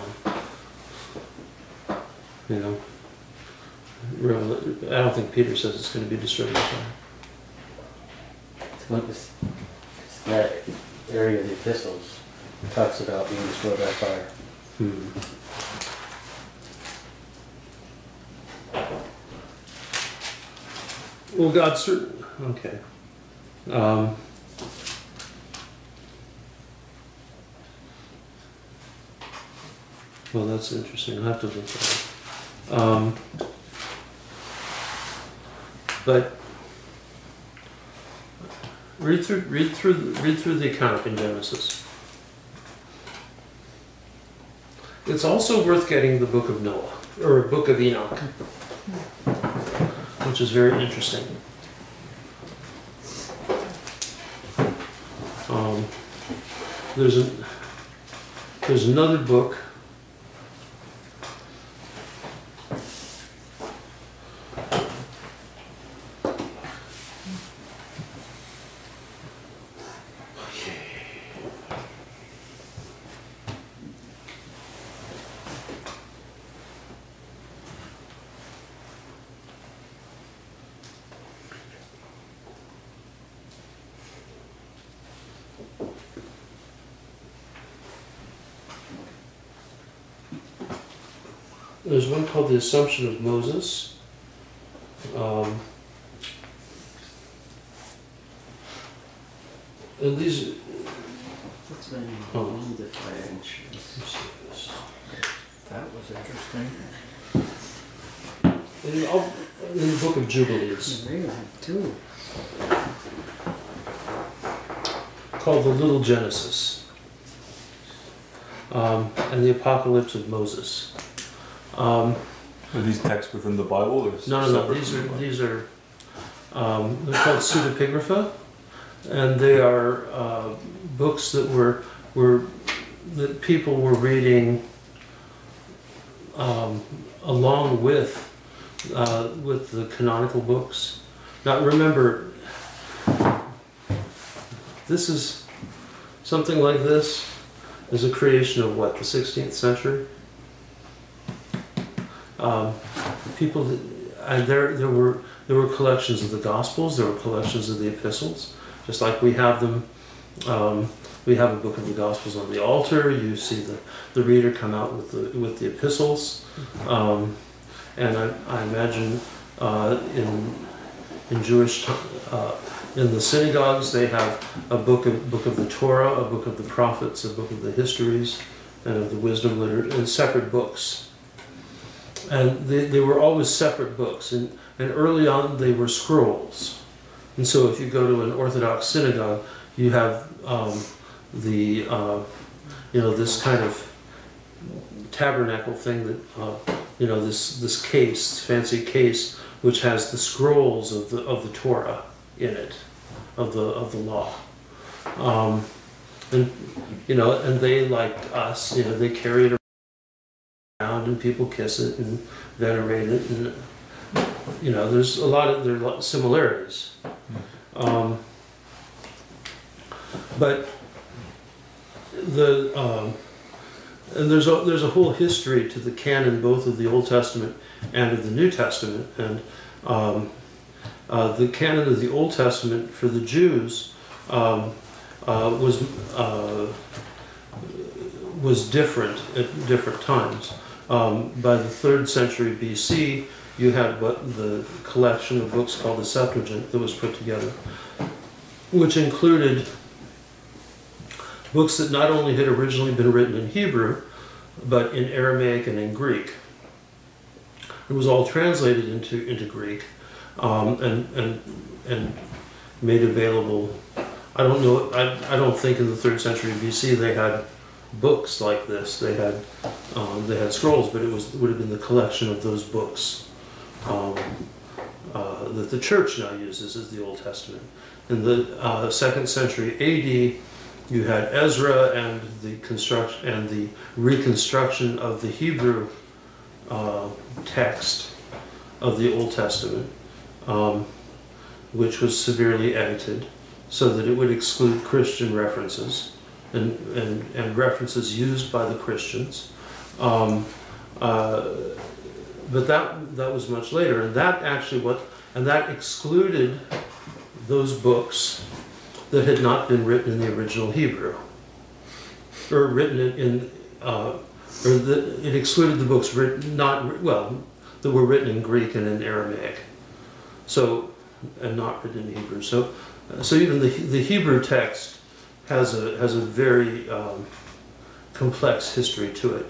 line. I don't think Peter says it's going to be destroyed by fire. It's that area of the epistles talks about being destroyed by fire. Well, God certainly. Okay. Well, that's interesting. I'll have to look at it. But read through the account in Genesis. It's also worth getting the Book of Noah or Book of Enoch, which is very interesting. There's another book. There's one called The Assumption of Moses. And these. That's when you Oh. own the fire insurance. That was interesting. In the Book of Jubilees, Really, too. called the Little Genesis, and the Apocalypse of Moses. Are these texts within the Bible or No. separate These from the Bible? are they're called pseudepigrapha, and they are books that were that people were reading along with the canonical books. Now remember, this is something like this is a creation of what, the 16th century. People, and there were collections of the Gospels, there were collections of the epistles, just like we have them. We have a book of the Gospels on the altar. You see the reader come out with the epistles, and I imagine in Jewish in the synagogues they have a book of the Torah, a book of the prophets, a book of the histories, and of the wisdom literature, and separate books. And they were always separate books, and early on they were scrolls. And so if you go to an Orthodox synagogue, you have this kind of tabernacle thing that this case, fancy case, which has the scrolls of the Torah in it, of the law, and they, like us, they carry it around and people kiss it and venerate it, and there's a lot of similarities, but and there's a whole history to the canon, both of the Old Testament and of the New Testament. And the canon of the Old Testament for the Jews was different at different times. By the 3rd century BC, you had the collection of books called the Septuagint that was put together, which included books that not only had originally been written in Hebrew, but in Aramaic and in Greek. It was all translated into Greek and made available. I don't know. I don't think in the 3rd century BC they had books like this. They had scrolls, but it would have been the collection of those books that the church now uses as the Old Testament. In the 2nd century AD, you had Ezra and the construction and the reconstruction of the Hebrew text of the Old Testament, which was severely edited so that it would exclude Christian references and references used by the Christians. But that was much later, and that excluded those books that had not been written in the original Hebrew, or written it excluded the books that were written in Greek and in Aramaic, and not written in Hebrew. So even the Hebrew text has a very complex history to it,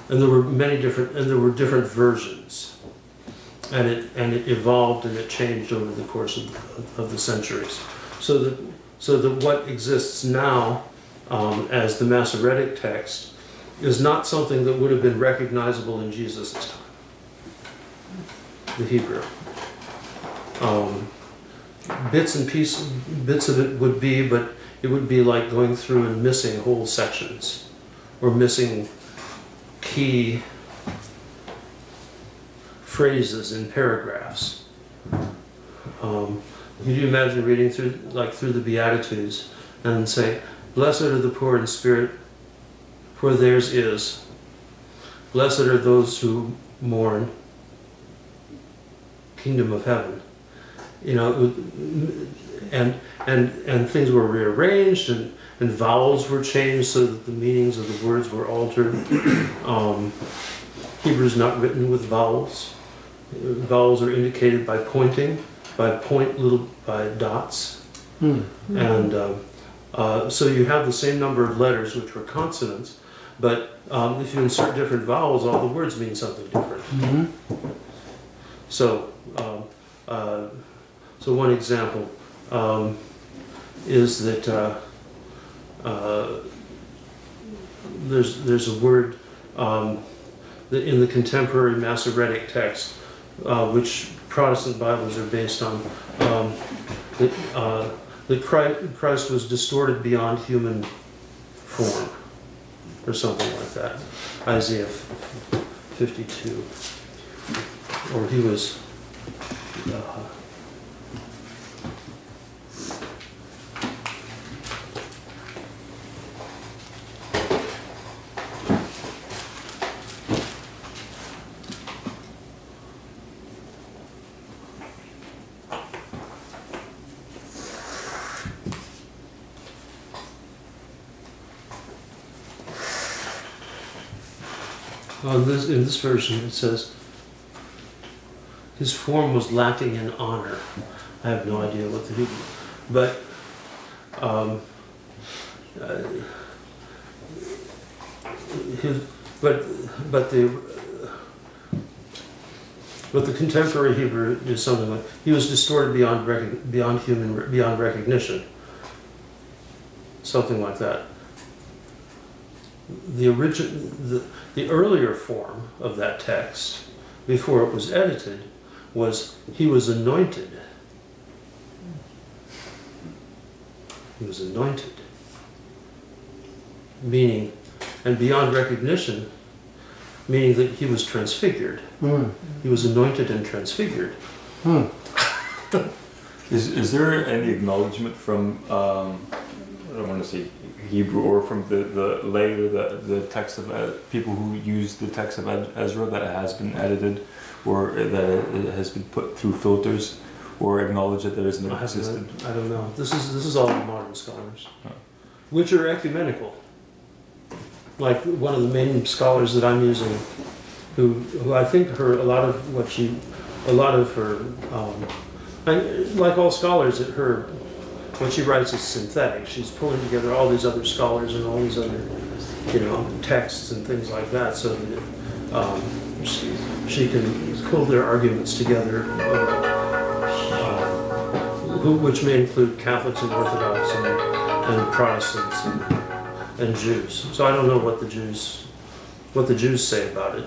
and there were different versions, and it evolved and it changed over the course of the centuries, so that what exists now as the Masoretic text is not something that would have been recognizable in Jesus' time. The Hebrew. Bits of it would be, but it would be like going through and missing whole sections, or missing key phrases in paragraphs. Can you imagine reading through the Beatitudes and say, "Blessed are the poor in spirit, for theirs is. Blessed are those who mourn, kingdom of heaven." And things were rearranged, and vowels were changed so that the meanings of the words were altered. Hebrew is not written with vowels. Vowels are indicated by pointing, by dots, and So you have the same number of letters, which were consonants, but if you insert different vowels, all the words mean something different. So, so one example is that there's a word that in the contemporary Masoretic text, which Protestant Bibles are based on, that Christ was distorted beyond human form, or something like that. Isaiah 52. Or he was... in this version it says, his form was lacking in honor. I have no idea what the Hebrew, but the contemporary Hebrew is something like, he was distorted beyond recognition, something like that. The earlier form of that text, before it was edited, was he was anointed. He was anointed. Meaning, and beyond recognition, meaning that he was transfigured. He was anointed and transfigured. Is there any acknowledgement from, I don't want to say Hebrew, or from the later the text of people who use the text of Ezra, that it has been edited, or that it has been put through filters, or acknowledge that there is no existed? I don't know. This is all modern scholars, which are ecumenical. Like one of the main scholars that I'm using, who I think a lot of her, like all scholars, what she writes is synthetic. She's pulling together all these other scholars and all these other, texts and things like that, so that she can pull their arguments together, which may include Catholics and Orthodox and Protestants and Jews. So I don't know what the Jews say about it,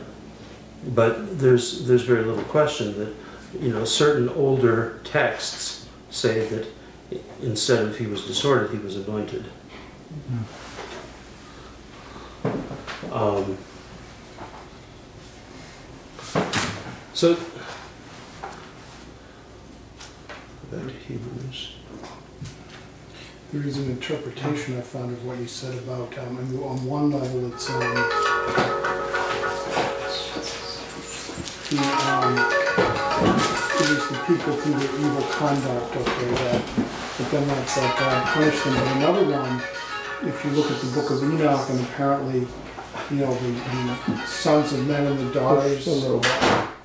but there's very little question that certain older texts say that instead of he was distorted, he was anointed. So back to Hebrews. There is an interpretation I found of what you said about, on one level it's it is the people through their evil conduct, but then that's that God punished them. But another one, if you look at the book of Enoch, and apparently, the sons of men and the daughters, the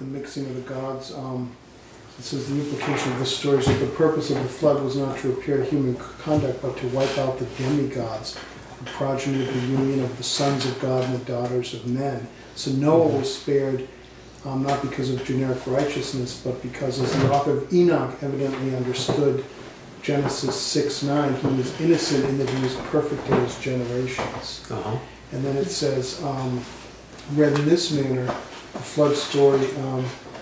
mixing of the gods, it says the implication of this story is that the purpose of the flood was not to repair human conduct, but to wipe out the demigods, the progeny of the union of the sons of God and the daughters of men. So Noah was spared, not because of generic righteousness, but because, as the author of Enoch evidently understood, Genesis 6:9, he was innocent in that he was perfect in his generations. And then it says, read in this manner, the flood story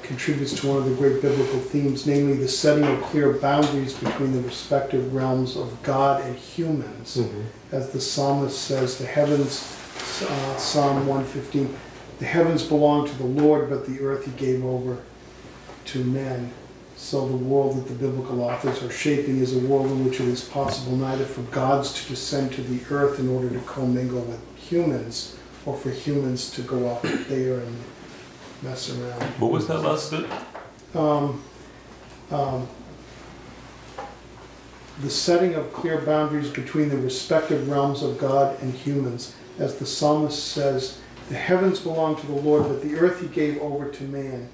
contributes to one of the great biblical themes, namely the setting of clear boundaries between the respective realms of God and humans. As the psalmist says, the heavens, Psalm 115, the heavens belong to the Lord, but the earth he gave over to men. So the world that the biblical authors are shaping is a world in which it is possible neither for gods to descend to the earth in order to commingle with humans, or for humans to go up there and mess around. What was that last bit? The setting of clear boundaries between the respective realms of God and humans. As the psalmist says, the heavens belong to the Lord, but the earth he gave over to man.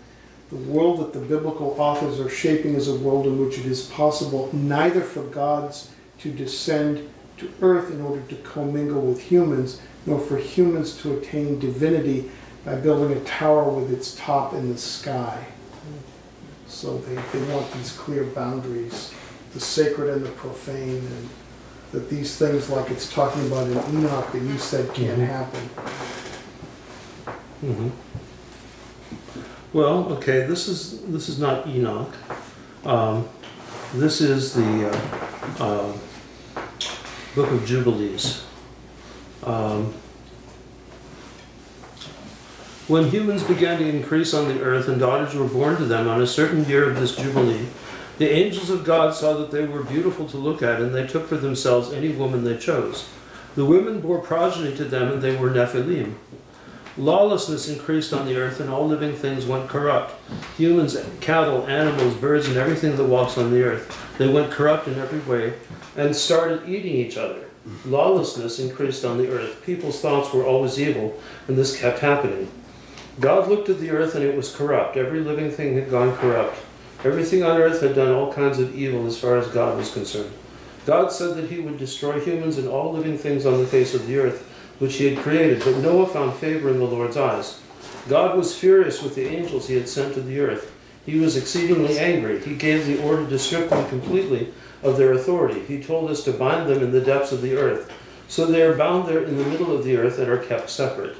The world that the biblical authors are shaping is a world in which it is possible neither for gods to descend to earth in order to commingle with humans, nor for humans to attain divinity by building a tower with its top in the sky. So they want these clear boundaries, the sacred and the profane, and that these things, like it's talking about in Enoch that you said can't happen. Mm-hmm. Well, okay, this is not Enoch. This is the Book of Jubilees. When humans began to increase on the earth and daughters were born to them on a certain year of this Jubilee, the angels of God saw that they were beautiful to look at, and they took for themselves any woman they chose. The women bore progeny to them, and they were Nephilim. Lawlessness increased on the earth, and all living things went corrupt. Humans, cattle, animals, birds, and everything that walks on the earth. They went corrupt in every way and started eating each other. Lawlessness increased on the earth. People's thoughts were always evil, and this kept happening. God looked at the earth, and it was corrupt. Every living thing had gone corrupt. Everything on earth had done all kinds of evil as far as God was concerned. God said that he would destroy humans and all living things on the face of the earth, which he had created, but Noah found favor in the Lord's eyes. God was furious with the angels he had sent to the earth. He was exceedingly angry. He gave the order to strip them completely of their authority. He told us to bind them in the depths of the earth. So they are bound there in the middle of the earth and are kept separate.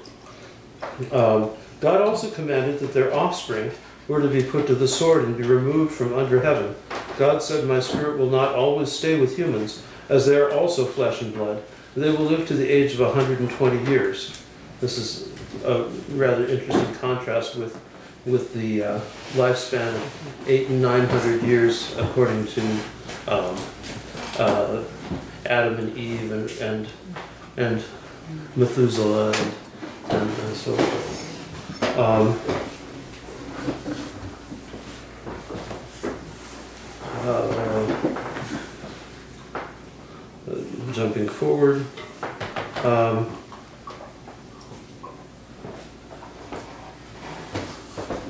God also commanded that their offspring were to be put to the sword and be removed from under heaven. God said, "My spirit will not always stay with humans, as they are also flesh and blood. They will live to the age of 120 years." This is a rather interesting contrast with the lifespan of 800 and 900 years, according to Adam and Eve and Methuselah and so forth. Jumping forward. The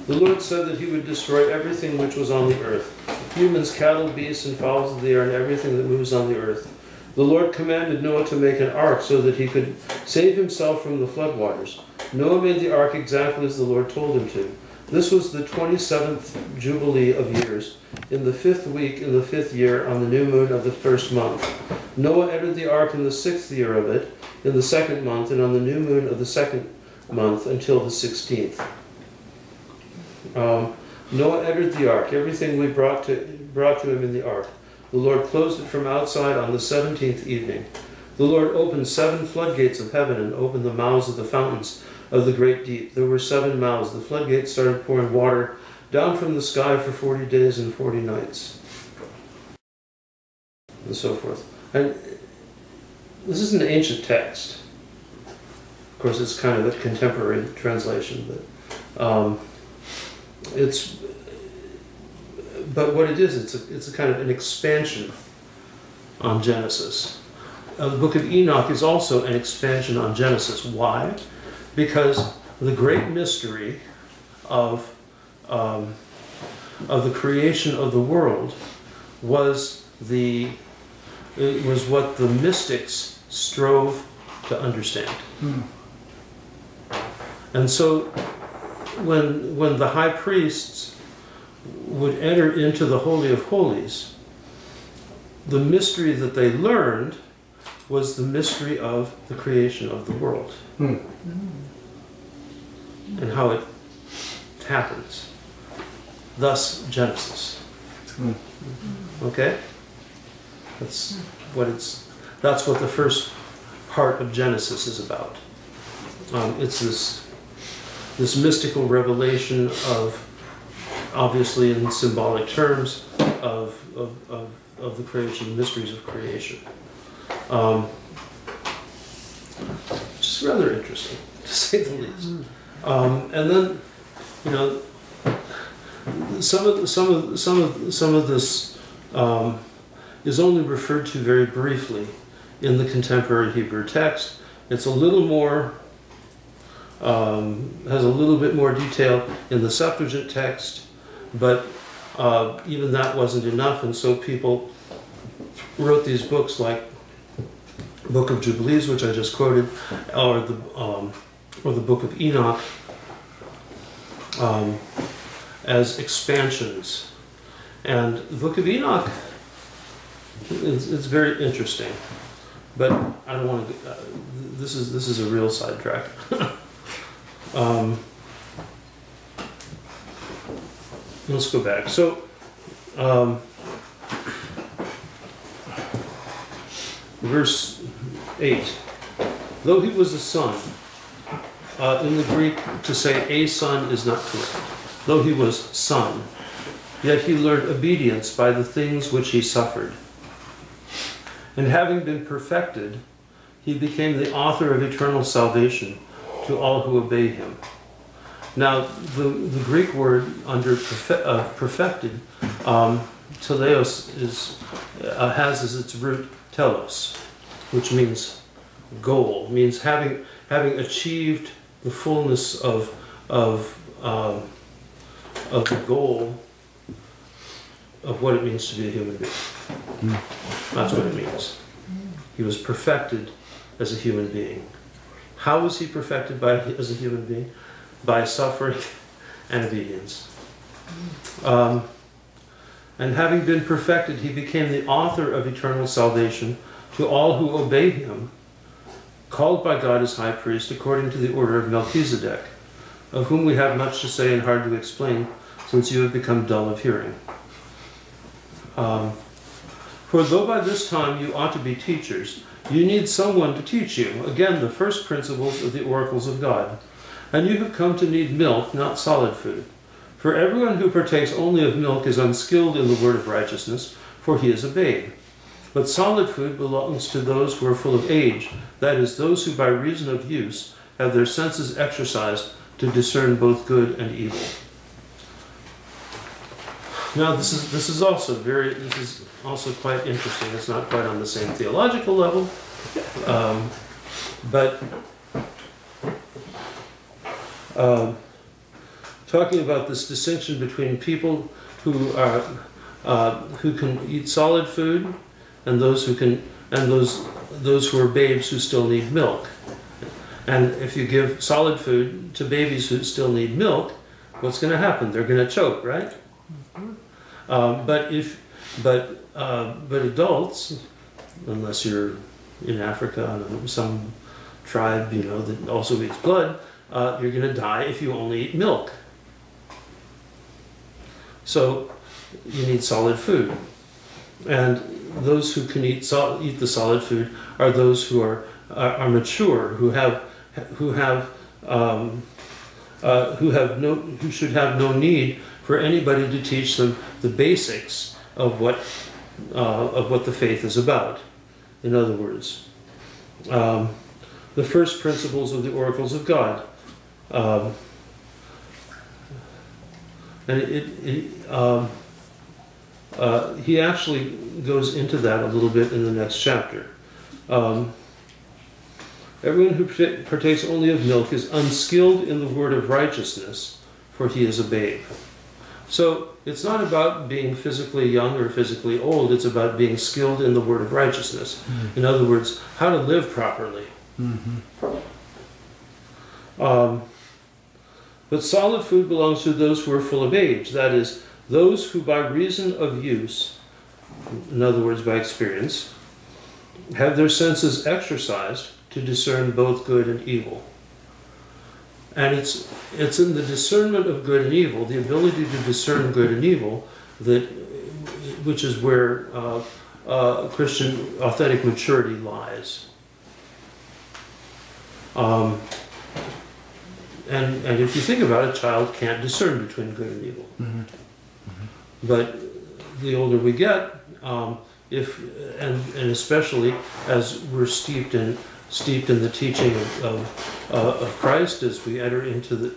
Lord said that he would destroy everything which was on the earth, humans, cattle, beasts, and fowls of the air, and everything that moves on the earth. The Lord commanded Noah to make an ark so that he could save himself from the floodwaters. Noah made the ark exactly as the Lord told him to. This was the 27th Jubilee of years, in the 5th week, in the 5th year, on the new moon of the 1st month. Noah entered the ark in the 6th year of it, in the 2nd month, and on the new moon of the 2nd month, until the 16th. Noah entered the ark, everything we brought to him in the ark. The Lord closed it from outside on the 17th evening. The Lord opened 7 floodgates of heaven and opened the mouths of the fountains of the great deep. There were 7 mouths. The floodgates started pouring water down from the sky for 40 days and 40 nights. And so forth. And this is an ancient text. Of course, it's kind of a contemporary translation, but what it is, it's a kind of an expansion on Genesis. The book of Enoch is also an expansion on Genesis. Why? Because the great mystery of the creation of the world was what the mystics strove to understand. And so when the high priests would enter into the Holy of Holies, the mystery that they learned was the mystery of the creation of the world. And how it happens. Thus, Genesis. Okay? That's what the first part of Genesis is about. It's this mystical revelation of, obviously in symbolic terms, of the creation, mysteries of creation. Just rather interesting, to say the least. And then, some of this is only referred to very briefly in the contemporary Hebrew text. It's a little more, has a little bit more detail in the Septuagint text, but even that wasn't enough, and so people wrote these books like Book of Jubilees, which I just quoted, or the Book of Enoch, as expansions. And the Book of Enoch is very interesting, but I don't want to. This is a real sidetrack. Let's go back. So. Verse 8. Though he was a son, in the Greek to say a son is not correct. Though he was son, yet he learned obedience by the things which he suffered. And having been perfected, he became the author of eternal salvation to all who obey him. Now, the Greek word under perfected, teleos, has as its root telos, which means goal, means having achieved the fullness of the goal of what it means to be a human being. That's what it means. He was perfected as a human being. How was he perfected as a human being? By suffering and obedience. And having been perfected, he became the author of eternal salvation to all who obey him, called by God as high priest according to the order of Melchizedek, of whom we have much to say and hard to explain, since you have become dull of hearing. For though by this time you ought to be teachers, you need someone to teach you, again, the first principles of the oracles of God. And you have come to need milk, not solid food. For everyone who partakes only of milk is unskilled in the word of righteousness, for he is a babe. But solid food belongs to those who are full of age, that is, those who by reason of use have their senses exercised to discern both good and evil. Now this is also quite interesting. It's not quite on the same theological level, but talking about this distinction between people who can eat solid food and those who are babes who still need milk. And if you give solid food to babies who still need milk, what's going to happen? They're going to choke, right? But adults, unless you're in Africa on some tribe, that also eats blood, you're going to die if you only eat milk. So you need solid food, and those who can eat the solid food are those who are mature, who should have no need for anybody to teach them the basics of what the faith is about. In other words, the first principles of the oracles of God. He actually goes into that a little bit in the next chapter. Everyone who partakes only of milk is unskilled in the word of righteousness, for he is a babe. So it's not about being physically young or physically old, it's about being skilled in the word of righteousness. Mm-hmm. In other words, how to live properly. Mm-hmm. But solid food belongs to those who are full of age, that is, those who by reason of use, in other words by experience, have their senses exercised to discern both good and evil. And it's in the discernment of good and evil, the ability to discern good and evil, which is where Christian authentic maturity lies. And if you think about it, a child can't discern between good and evil. Mm-hmm. Mm-hmm. But the older we get, and especially as we're steeped in the teaching of Christ, as we enter into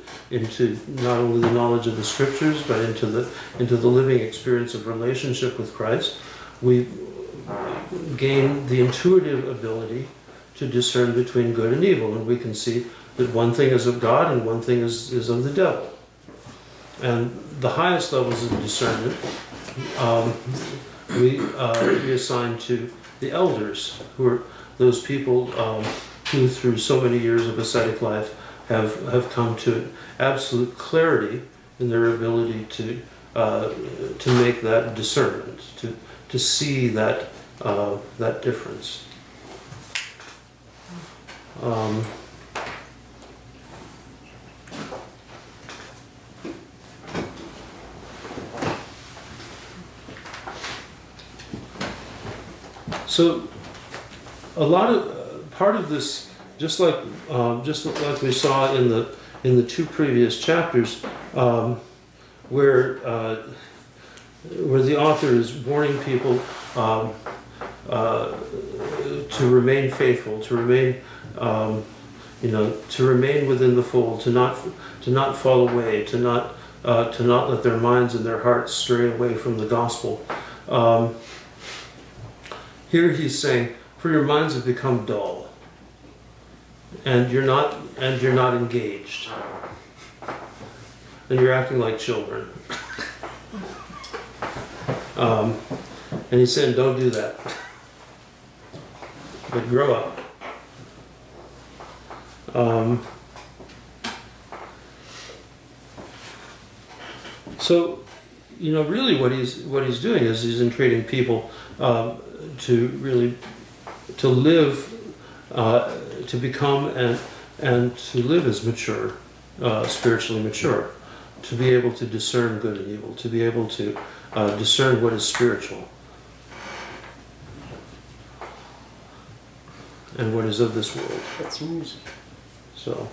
not only the knowledge of the Scriptures, but into the living experience of relationship with Christ, we gain the intuitive ability to discern between good and evil, and we can see that one thing is of God and one thing is of the devil. And the highest levels of discernment we assign to the elders, who are those people who, through so many years of ascetic life, have come to absolute clarity in their ability to make that discernment, to see that that difference. So, a lot of part of this, just like we saw in the two previous chapters, where the author is warning people to remain faithful, to remain, to remain within the fold, to not fall away, to not let their minds and their hearts stray away from the gospel. Here he's saying, for your minds have become dull, and you're not engaged, and you're acting like children. And he's saying, don't do that, but grow up. So, really what he's doing is he's entreating people to live, to become and to live as mature, spiritually mature, to be able to discern good and evil, to be able to discern what is spiritual and what is of this world. That's music. So.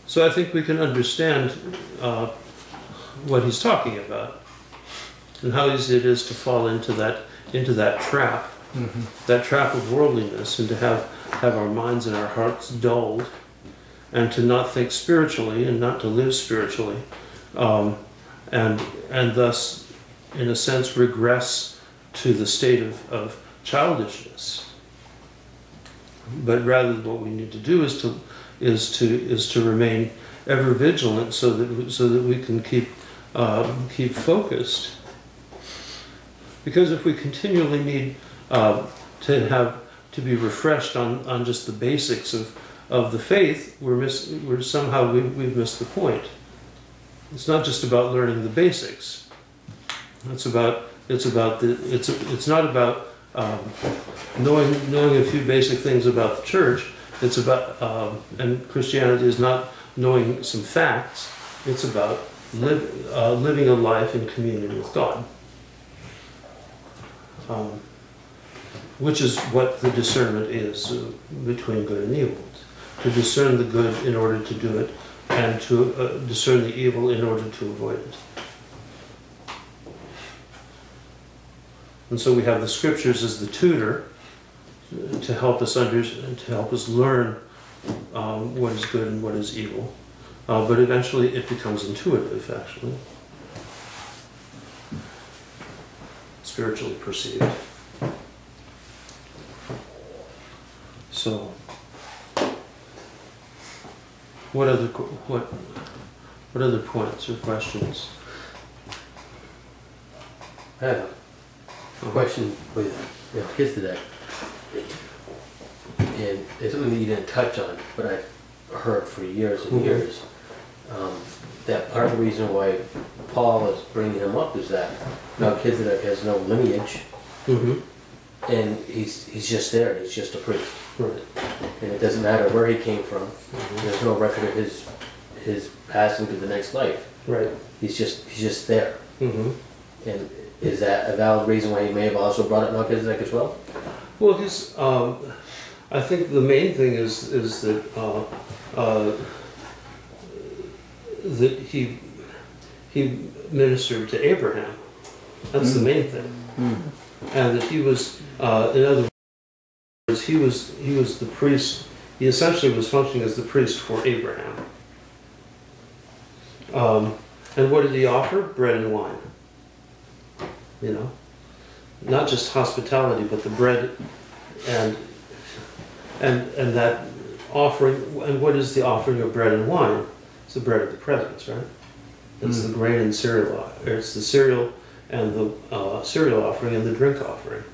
So I think we can understand what he's talking about, and how easy it is to fall into that trap, that trap of worldliness, and to have our minds and our hearts dulled, and to not think spiritually and not to live spiritually, and thus, in a sense, regress to the state of childishness. But rather, what we need to do is to remain ever vigilant, so that we can keep focused. Because if we continually need to be refreshed on just the basics of the faith, we've missed the point. It's not just about learning the basics. It's not about knowing a few basic things about the church. It's about, and Christianity is not knowing some facts. It's about living a life in communion with God, which is what the discernment is between good and evil. To discern the good in order to do it, and to discern the evil in order to avoid it. And so we have the scriptures as the tutor to help us understand, to help us learn what is good and what is evil. But eventually it becomes intuitive, actually. Spiritually perceived. So, what other points or questions? I have a question with Melchizedek, and it's something that you didn't touch on, but I've heard for years and years. That part of the reason why Paul is bringing him up is that Melchizedek has no lineage, and he's just there. He's just a priest, Right. and it doesn't matter where he came from. There's no record of his passing to the next life. Right. He's just there. And is that a valid reason why he may have also brought up Melchizedek as well? Well, I think the main thing is that that he ministered to Abraham. That's the main thing, and that he was, in other words, he was the priest. He essentially was functioning as the priest for Abraham. And what did he offer? Bread and wine. Not just hospitality, but the bread and that offering. And what is the offering of bread and wine? It's the bread of the presence, right? It's the grain and cereal. It's the cereal and the cereal offering and the drink offering,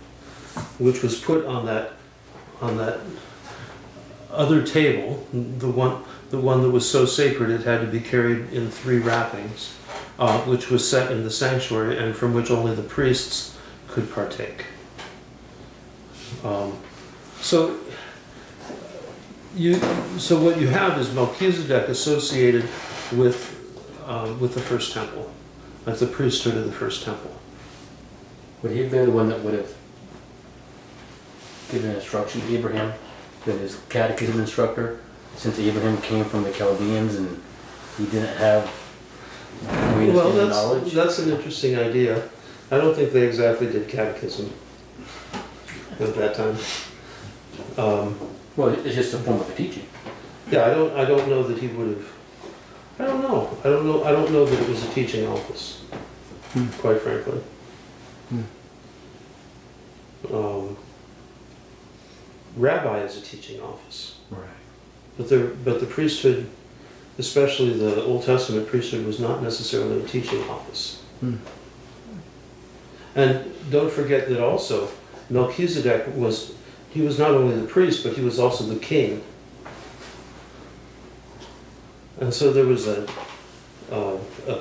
which was put on that other table, the one that was so sacred it had to be carried in 3 wrappings, which was set in the sanctuary and from which only the priests could partake. So what you have is Melchizedek associated with the first temple, like the priesthood of the first temple. Would he have been the one that would have given instruction to Abraham, been his catechism instructor, since Abraham came from the Chaldeans and he didn't have knowledge? That's an interesting idea. I don't think they exactly did catechism at that time. Well, it's just a form of a teaching. Yeah, I don't know that he would have. I don't know that it was a teaching office, quite frankly. Rabbi is a teaching office. Right. But the priesthood, especially the Old Testament priesthood, was not necessarily a teaching office. And don't forget that also Melchizedek was not only the priest, but he was also the king. And so there was a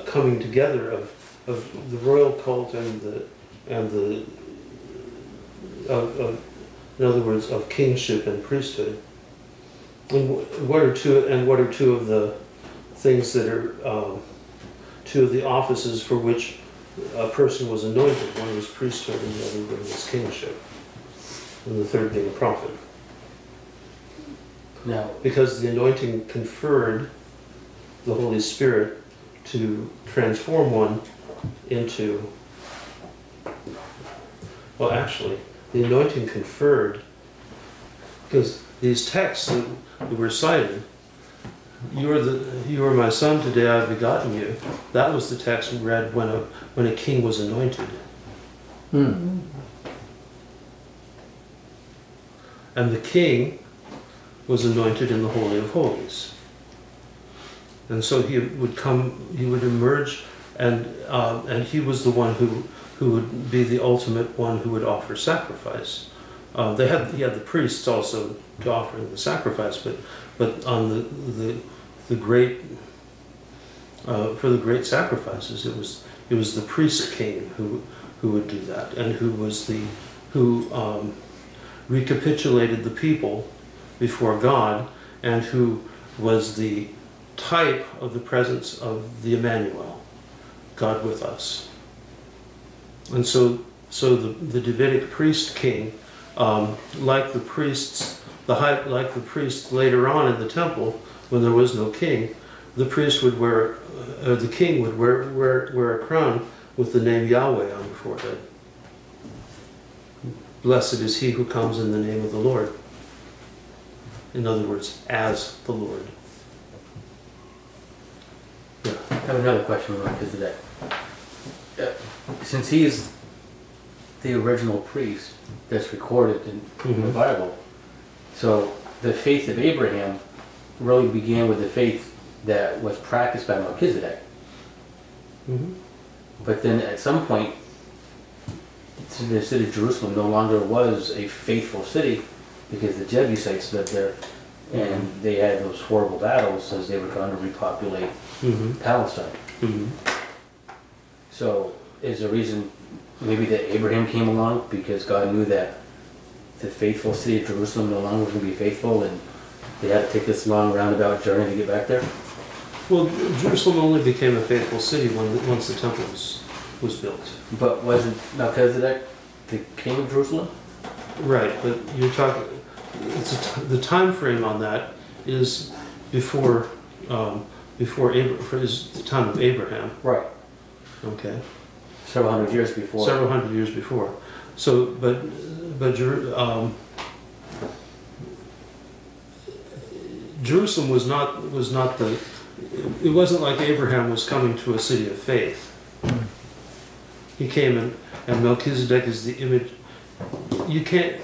coming together of the royal cult and in other words, of kingship and priesthood. And what are two of the things that are 2 of the offices for which a person was anointed? One was priesthood and the other one was kingship. And the third being a prophet. Now, because the anointing conferred the Holy Spirit to transform one into, well, actually, the anointing conferred, because these texts that were cited, you are my son, today I have begotten you. That was the text we read when a king was anointed. And the king was anointed in the Holy of Holies. And so he would emerge, and he was the one who would be the ultimate one who would offer sacrifice. He had the priests also to offer the sacrifice, but on the great for the great sacrifices, it was the priest king who would do that, and who recapitulated the people before God, and who was the type of the presence of the Emmanuel, God with us. And so the Davidic priest king, like the priests later on in the temple, when there was no king, the king would wear a crown with the name Yahweh on the forehead. Blessed is he who comes in the name of the Lord. In other words, as the Lord. Yeah. I have another question about Melchizedek. Since he is the original priest that's recorded in the Bible, so the faith of Abraham really began with the faith that was practiced by Melchizedek. But then at some point, the city of Jerusalem no longer was a faithful city because the Jebusites lived there, and they had those horrible battles as they were trying to repopulate Palestine. So is the reason maybe that Abraham came along because God knew that the faithful city of Jerusalem no longer was going to be faithful, and they had to take this long roundabout journey to get back there? Well, Jerusalem only became a faithful city once the temple was built. But wasn't Melchizedek the king of Jerusalem? Right, but you're talking. The time frame on that is before is the time of Abraham. Right. Okay. Several hundred years before. Several hundred years before. So, but Jerusalem was not the. It wasn't like Abraham was coming to a city of faith. He came and Melchizedek is the image. You can't.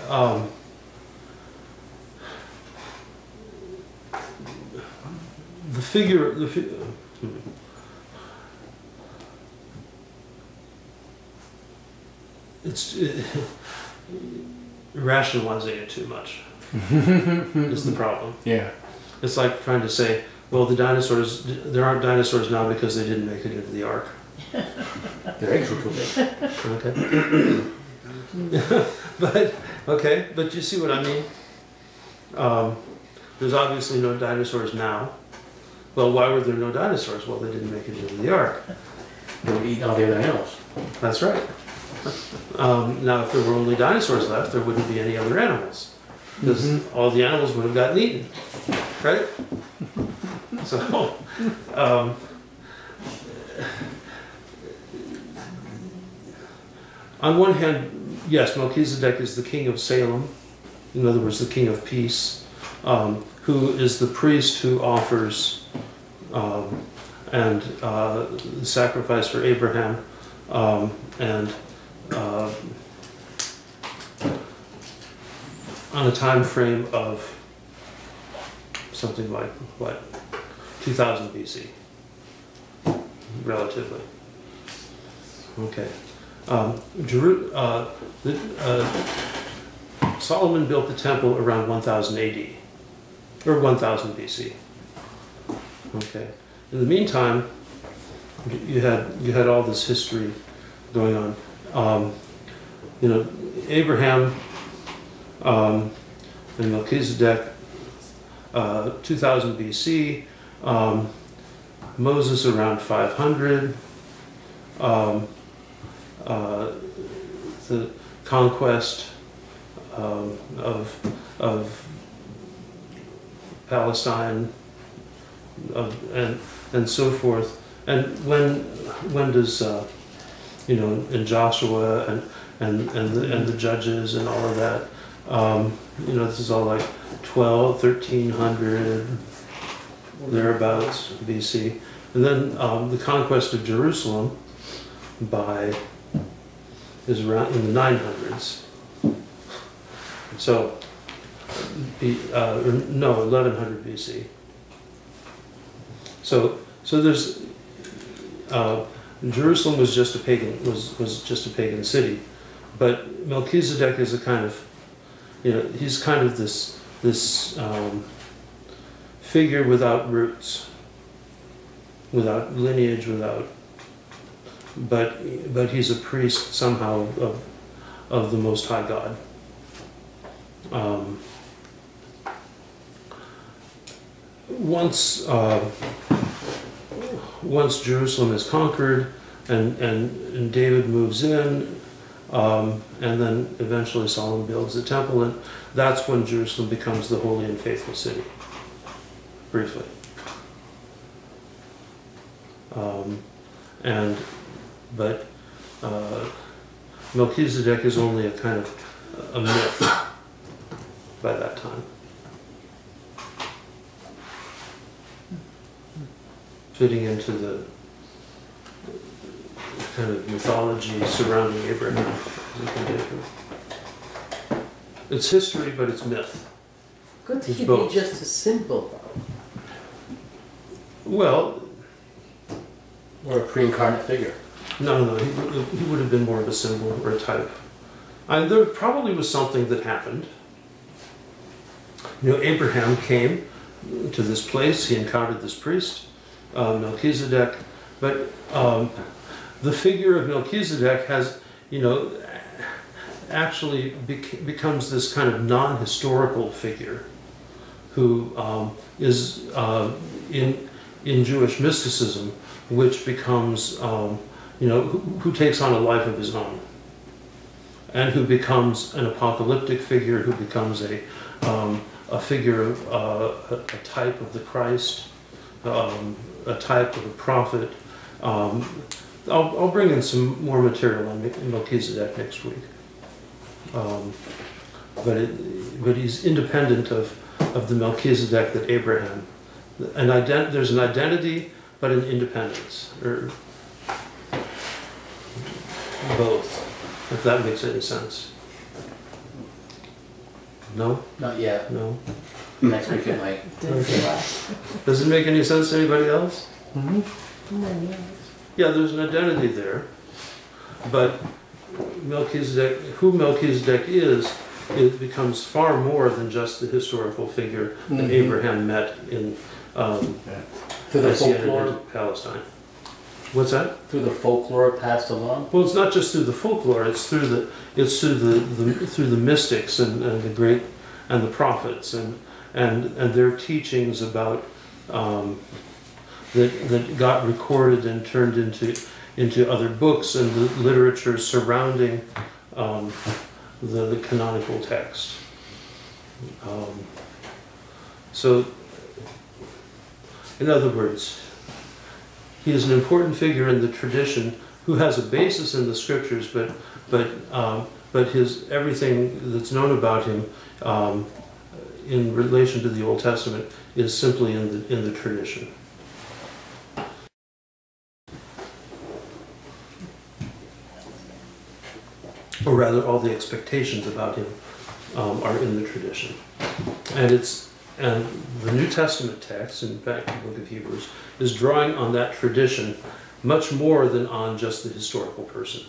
the figure, it's rationalizing it too much is the problem. Yeah. It's like trying to say, well, there aren't dinosaurs now because they didn't make it into the ark. Their eggs were too big. Okay. But you see what I mean? There's obviously no dinosaurs now. Well, why were there no dinosaurs? Well, they didn't make it into the ark. They would eat all the other animals. That's right. Now, if there were only dinosaurs left, there wouldn't be any other animals. Because all the animals would have gotten eaten. Right? So, on one hand, yes, Melchizedek is the king of Salem. In other words, the king of peace, who is the priest who offers the sacrifice for Abraham, and on a time frame of something like, 2000 BC, relatively. Okay. Solomon built the temple around 1000 AD, or 1000 BC. Okay. In the meantime, you had all this history going on. Abraham and Melchizedek, 2000 BC. Moses around 500. The conquest of Palestine, and so forth. And when does in Joshua and the judges and all of that, this is all like 1300 thereabouts BC, and then the conquest of Jerusalem is around in the 900s. So, 1100 BC. So there's Jerusalem was just a pagan city, but Melchizedek is a kind of he's kind of this figure without roots, without lineage, but he's a priest somehow of the Most High God. Once Jerusalem is conquered and David moves in, and then eventually Solomon builds the temple, and that's when Jerusalem becomes the holy and faithful city, briefly. But Melchizedek is only a kind of a myth by that time. Fitting into the kind of mythology surrounding Abraham. It's history, but it's myth. Could he be just a symbol, though? Well, or a pre-incarnate figure. No, he would have been more of a symbol or a type. There probably was something that happened. Abraham came to this place, he encountered this priest, Melchizedek, but the figure of Melchizedek has, actually becomes this kind of non-historical figure who is in Jewish mysticism, which becomes, who takes on a life of his own, and who becomes an apocalyptic figure, who becomes a figure of a type of the Christ, a type of a prophet. I'll bring in some more material on Melchizedek next week, but he's independent of the Melchizedek that Abraham. There's an identity, but an independence, or both, if that makes any sense. No? Not yet. No? Next week it might. Does it make any sense to anybody else? Mm-hmm. Yeah, there's an identity there, but Melchizedek, who Melchizedek is, it becomes far more than just the historical figure that Abraham met in Through the as he entered folklore, into Palestine. What's that? through the folklore passed along. Well, it's not just through the folklore; it's through the mystics and the great and the prophets and their teachings about that got recorded and turned into other books and the literature surrounding the canonical text. So, in other words, he is an important figure in the tradition who has a basis in the scriptures, but his everything that's known about him in relation to the Old Testament is simply in the tradition. Or rather, all the expectations about him are in the tradition, and the New Testament text, in fact, the Book of Hebrews, is drawing on that tradition much more than on just the historical person.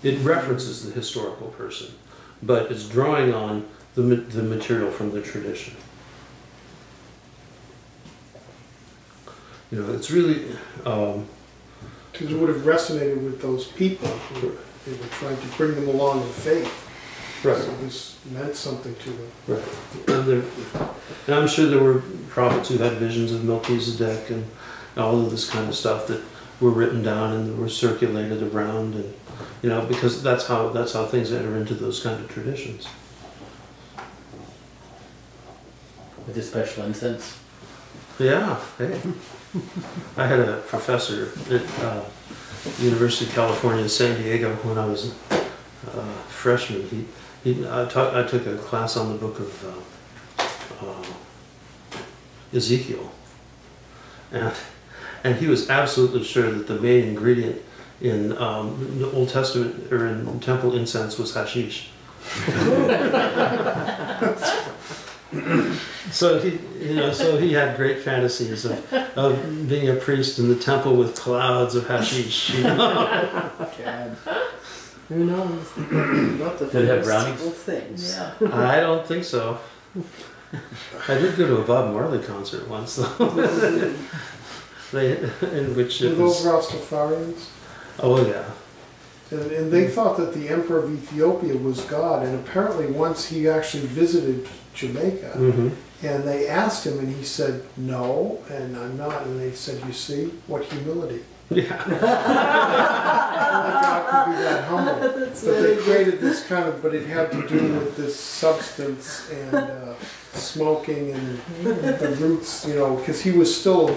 It references the historical person, but it's drawing on the material from the tradition. You know, it's really Because it would have resonated with those people who they were trying to bring them along in faith. right. So this meant something to them. Right. And I'm sure there were prophets who had visions of Melchizedek and all of this kind of stuff that were written down and were circulated around, and you know, because that's how things enter into those kind of traditions. With the special incense. Yeah. Hey. I had a professor at University of California, San Diego, when I was a freshman. I took a class on the book of Ezekiel, and he was absolutely sure that the main ingredient in the Old Testament or in temple incense was hashish. So he had great fantasies of being a priest in the temple with clouds of hashish. You know? Who knows? Not the Did it have brownies? things. Yeah. I don't think so. I did go to a Bob Marley concert once, though. In which Were it those was, Rastafarians? oh yeah. And they thought that the Emperor of Ethiopia was God, and apparently once he actually visited Jamaica, Mm-hmm. and they asked him, and he said, "No, and I'm not." And they said, "You see, what humility! Yeah. Only God could be that humble." That's But they very created this kind of, but it had to do with this substance and smoking and the roots, you know, because he was still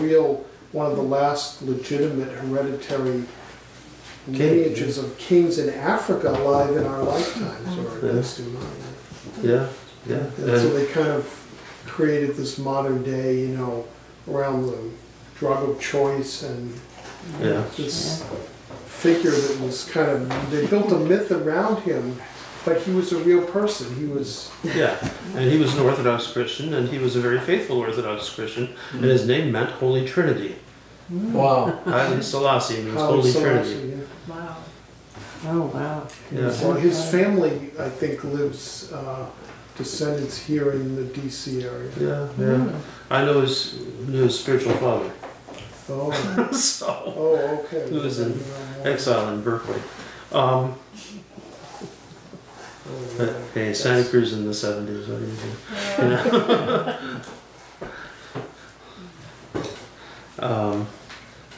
one of the last legitimate hereditary lineages of kings in Africa alive in our lifetimes, or at least in mine. Yeah. Yeah. And so they kind of created this modern day, you know, around the drug of choice and Yeah. this figure that was kind of, they built a myth around him, but he was a real person. He was, Yeah, and he was an Orthodox Christian, and he was a very faithful Orthodox Christian, and his name meant Holy Trinity. Wow. Haile Selassie means Haile Holy Selassie, Trinity. yeah. Wow. Oh, wow. Yeah. So his family, I think, lives, descendants here in the DC area. Yeah, yeah. I knew his spiritual father, Oh, so oh, okay. Who was in exile in Berkeley. But hey, Santa Cruz in the 70s, what do you do? You know?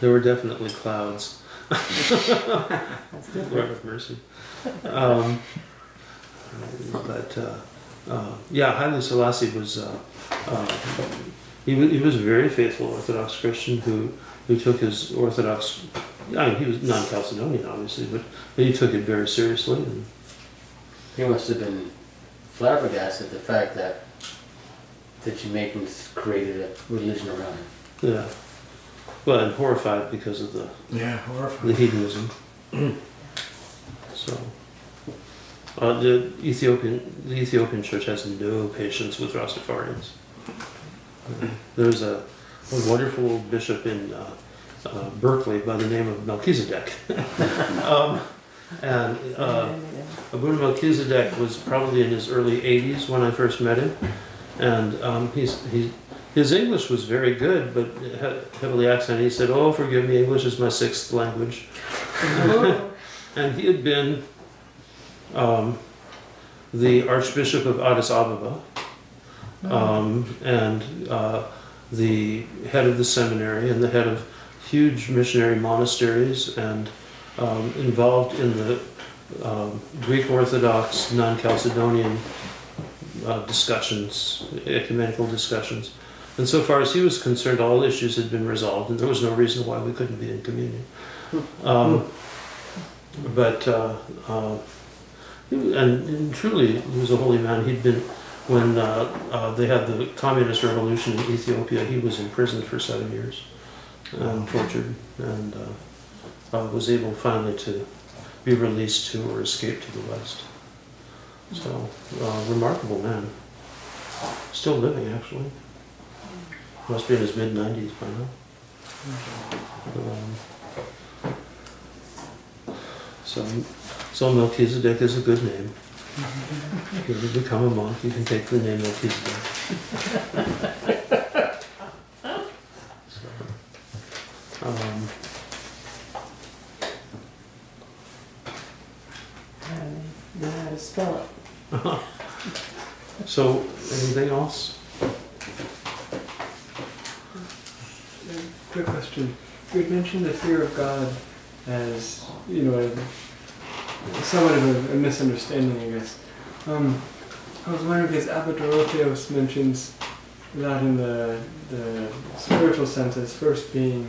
There were definitely clouds. Lord of mercy. Yeah, Haile Selassie was he was a very faithful Orthodox Christian who took his Orthodox. I mean, he was non-Chalcedonian, obviously, but he took it very seriously. And He must have been flabbergasted at the fact that the Jamaicans created a religion around him. yeah, well, and horrified because of the horrifying. hedonism. So, the Ethiopian church has no patience with Rastafarians. There's a wonderful bishop in Berkeley by the name of Melchizedek. And Abuna Melchizedek was probably in his early 80s when I first met him. And his English was very good, but heavily accented. He said, "Oh, forgive me, English is my sixth language." And he had been the Archbishop of Addis Ababa, and the head of the seminary, and the head of huge missionary monasteries, and involved in the Greek Orthodox, non-Chalcedonian discussions, ecumenical discussions. And so far as he was concerned, all issues had been resolved, and there was no reason why we couldn't be in communion. And truly, he was a holy man. He'd been, when they had the communist revolution in Ethiopia, he was imprisoned for 7 years, tortured, and was able finally to be released to or escape to the West. So, remarkable man. Still living, actually. Must be in his mid-90s by now. So Melchizedek is a good name. If you ever become a monk, you can take the name Melchizedek. I know how to spell it. So, anything else? Quick question. You had mentioned the fear of God as, somewhat of a misunderstanding, I guess. I was wondering, because Abba Dorotheos mentions that in the spiritual sense as first being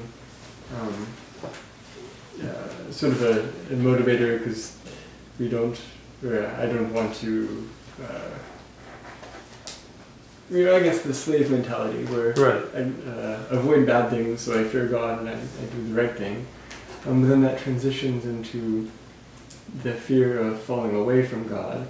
sort of a motivator, because I don't want to, I guess the slave mentality where Right. I avoid bad things, so I fear God and I do the right thing. But then that transitions into the fear of falling away from God.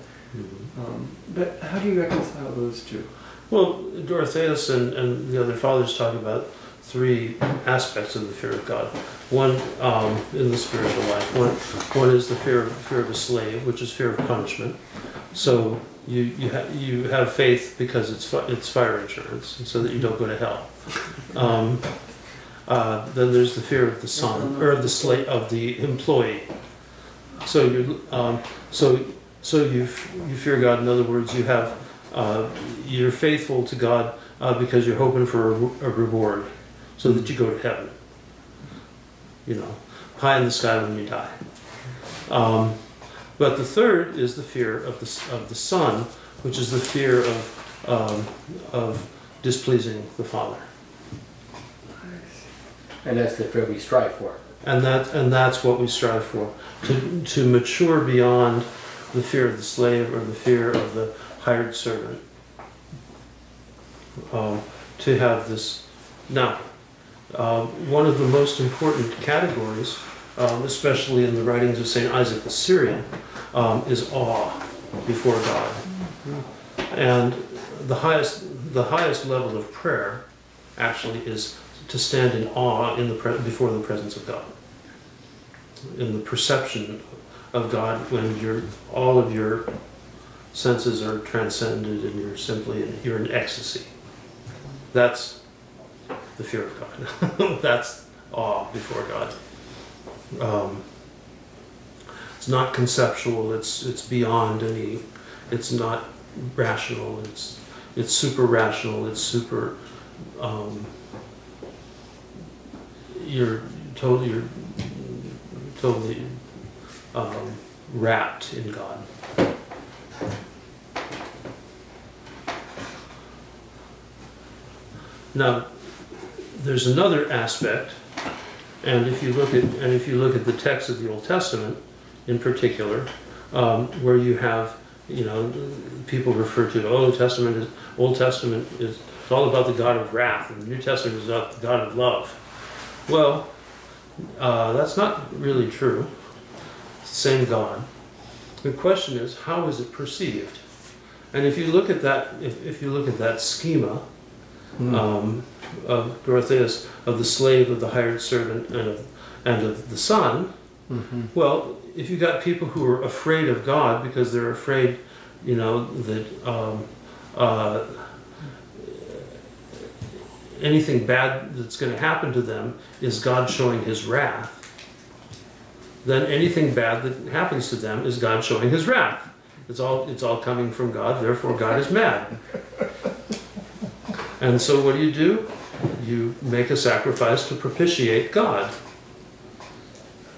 But how do you reconcile those two? Well, Dorotheus and the other fathers talk about three aspects of the fear of God. One, in the spiritual life, one is the fear of a slave, which is fear of punishment. So you have faith because it's fire insurance, so that you don't go to hell. Then there's the fear of the son, or of the slave, of the employee. So you fear God. In other words, you're faithful to God because you're hoping for a reward, so that you go to heaven. High in the sky when you die. But the third is the fear of the son, which is the fear of displeasing the Father. And that's the fear we strive for. And that's what we strive for, to mature beyond the fear of the slave or the fear of the hired servant. To have this. Now, one of the most important categories, especially in the writings of St. Isaac the Syrian, is awe before God. And the highest level of prayer actually is to stand in awe before the presence of God, in the perception of God, when all of your senses are transcended and you're in ecstasy. That's the fear of God. That's awe before God. It's not conceptual. It's beyond any. It's not rational. It's super rational. It's super. You're totally wrapped in God. Now, there's another aspect, and if you look at the text of the Old Testament, in particular, where you have, people refer to Old Testament is it's all about the God of wrath, and the New Testament is about the God of love. Well, that's not really true. It's the same God. The question is, how is it perceived? And if you look at that, if you look at that schema, of Dorotheus, of the slave, of the hired servant, and of the son. Well, if you got people who are afraid of God because they're afraid, you know, that anything bad that's going to happen to them is God showing His wrath, then anything bad that happens to them is God showing His wrath. It's all coming from God, therefore God is mad. And so what do? You make a sacrifice to propitiate God.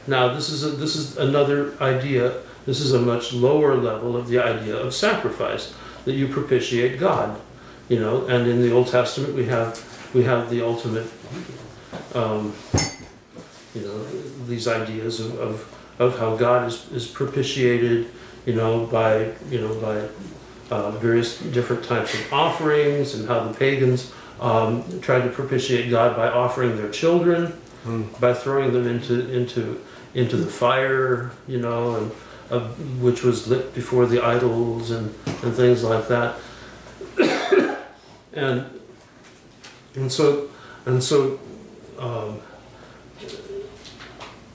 Now this is another idea. This is a much lower level of the idea of sacrifice, that you propitiate God. You know, and in the Old Testament we have the ultimate, you know, these ideas of how God is propitiated, you know, by various different types of offerings, and how the pagans tried to propitiate God by offering their children, by throwing them into the fire, you know, and which was lit before the idols and things like that, and so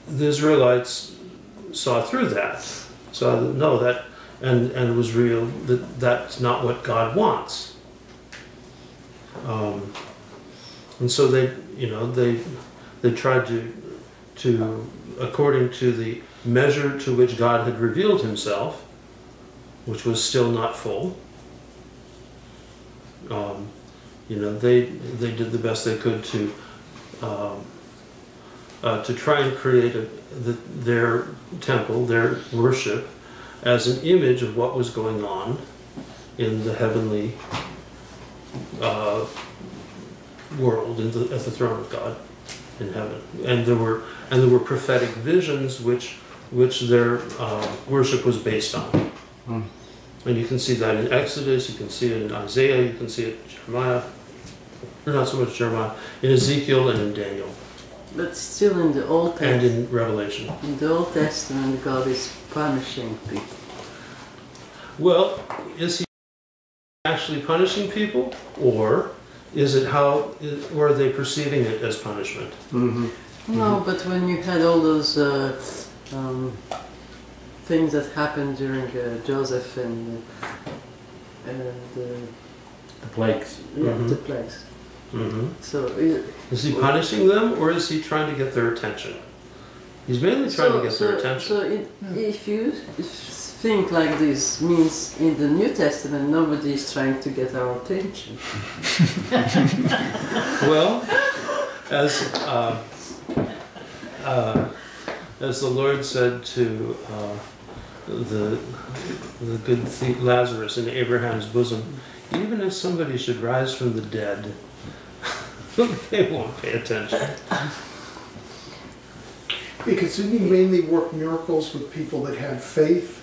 the Israelites saw through that, saw that no, that and it was real, that that's not what God wants. And so they tried to according to the measure to which God had revealed Himself, which was still not full. You know, they did the best they could to try and create their temple, their worship, as an image of what was going on in the heavenly world, at the throne of God in heaven. And there were prophetic visions which their worship was based on. And you can see that in Exodus, you can see it in Isaiah, you can see it in Jeremiah, or not so much Jeremiah, in Ezekiel and in Daniel. But still in the Old Testament. And in Revelation. In the Old Testament, God is punishing people. Well, is He actually punishing people, or is it or are they perceiving it as punishment? No, but when you had all those things that happened during Joseph and the plagues. Yeah, the plagues. So is He punishing them, or is He trying to get their attention? He's mainly trying to get their attention. So if you think like this, means in the New Testament nobody is trying to get our attention. Well, as the Lord said to the good thief Lazarus in Abraham's bosom, even if somebody should rise from the dead, they won't pay attention. Because didn't He mainly work miracles with people that had faith?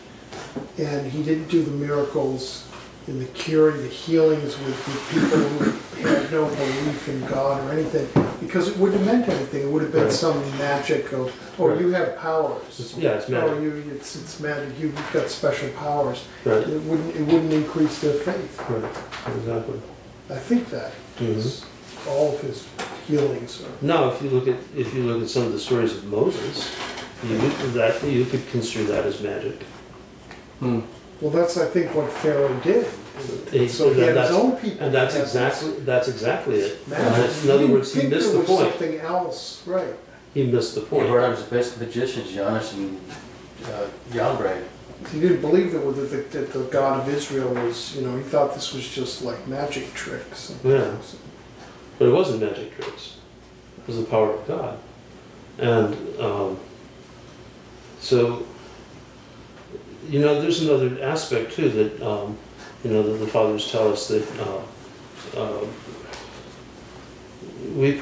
And He didn't do the miracles in the curing, the healings with people who had no belief in God or anything, because it wouldn't have meant anything. It would have been some magic of, you have powers. It's magic. It's magic. You've got special powers. Right. It wouldn't increase their faith. Right. Exactly. I think that is all of His healings are. Now, if you look at some of the stories of Moses, you could construe that as magic. Well, that's, I think, what Pharaoh did. So he had his own people. And that's exactly it. In other words, he missed the point. Something else, right? He missed the point. He brought out his best magicians, Giannis and Jalbrecht. He didn't believe that the God of Israel was, he thought this was just like magic tricks. Yeah. But it wasn't magic tricks. It was the power of God. And so, there's another aspect too that, that the fathers tell us that we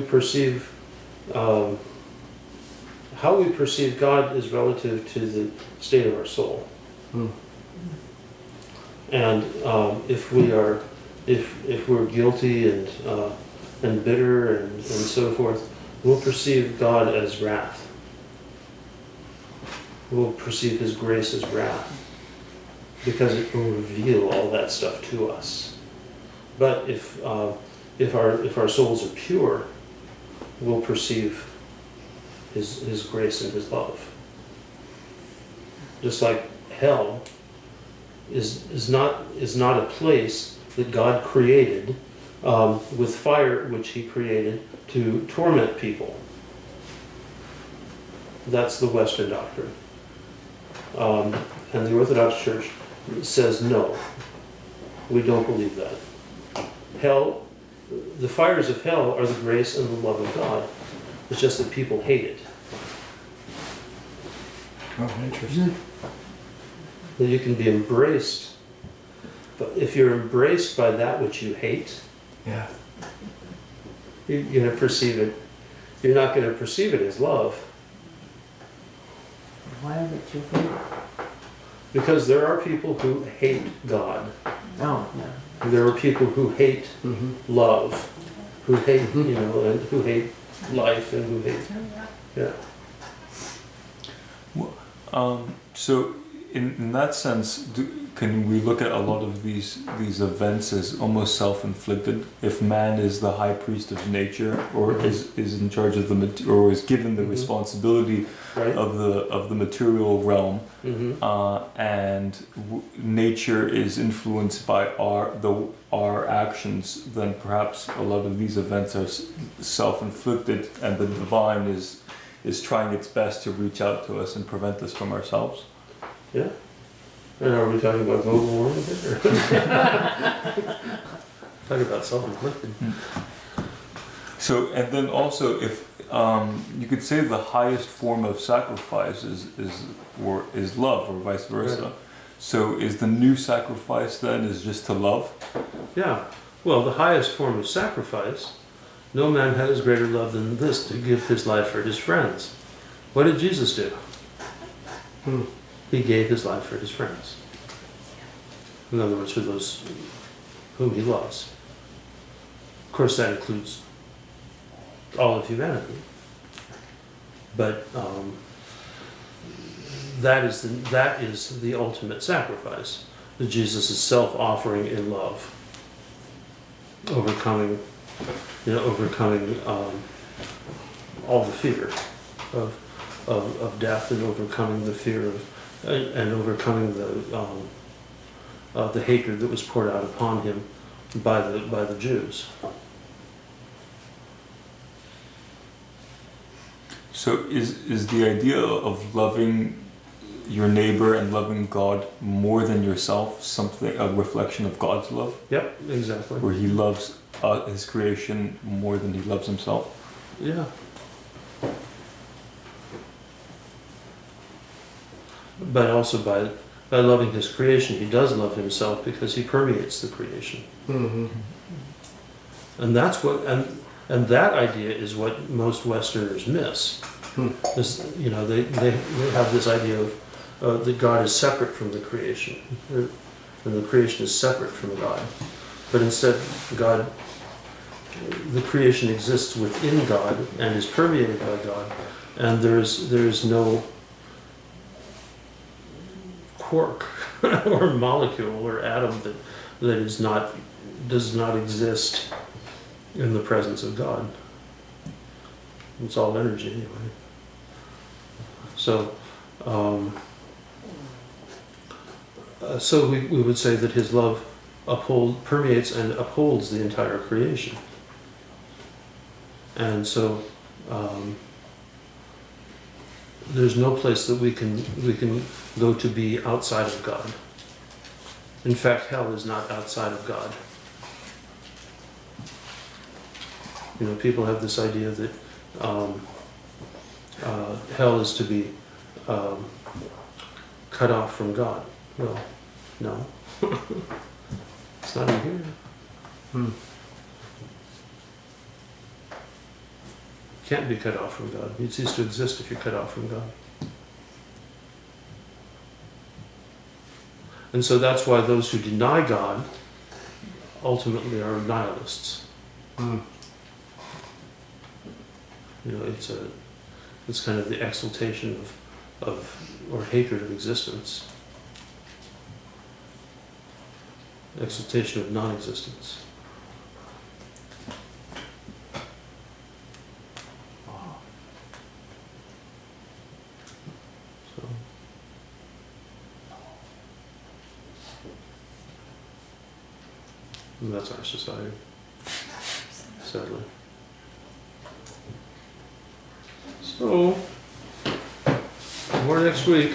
perceive how we perceive God is relative to the state of our soul. And if we're guilty and bitter and so forth, we'll perceive God as wrath. We'll perceive His grace as wrath, because it will reveal all that stuff to us. But if if our souls are pure, we'll perceive His grace and His love. Just like hell is not a place that God created with fire, which He created to torment people. That's the Western doctrine. And the Orthodox Church says no. We don't believe that. Hell, the fires of hell are the grace and the love of God. It's just that people hate it. Oh, interesting. That you can be embraced, but if you're embraced by that which you hate, Yeah. you're going to perceive it. You're not going to perceive it as love, Why would you hate it? because there are people who hate God. Oh, yeah. There are people who hate love, who hate and who hate life, and who hate So, in that sense, can we look at a lot of these events as almost self-inflicted? If man is the high priest of nature, or is in charge of or is given the responsibility Right. of the material realm, and nature is influenced by our actions, then perhaps a lot of these events are self-inflicted, and the divine is trying its best to reach out to us and prevent us from ourselves. Yeah. And are we talking about global warming here? Talking about self-inflicted. So, and then also, if you could say the highest form of sacrifice is love, or vice versa. Right. So, is the new sacrifice then is just to love? Yeah. Well, the highest form of sacrifice, no man has greater love than this, to give his life for his friends. What did Jesus do? He gave his life for his friends. In other words, for those whom he loves. Of course, that includes all of humanity. But that is the ultimate sacrifice. That Jesus is self-offering in love, overcoming all the fear of death, and overcoming the fear of and overcoming the hatred that was poured out upon him by the Jews. So, is the idea of loving your neighbor and loving God more than yourself a reflection of God's love? Yep, exactly. Where He loves His creation more than He loves Himself? Yeah. But also by loving His creation, He does love Himself, because He permeates the creation. And that's what and that idea is what most Westerners miss. They have this idea of that God is separate from the creation, and the creation is separate from God. But instead, the creation exists within God and is permeated by God, and there is no quark or molecule or atom that does not exist in the presence of God. It's all energy anyway. So, we would say that His love permeates and upholds the entire creation. And so, there's no place that we can go to be outside of God. In fact, hell is not outside of God. People have this idea that hell is to be cut off from God. Well, no. It's not in here. Can't be cut off from God. You'd cease to exist if you're cut off from God. And so that's why those who deny God ultimately are nihilists. It's kind of the exaltation or hatred of existence. Exaltation of non-existence. And that's our society, sadly. So, more next week.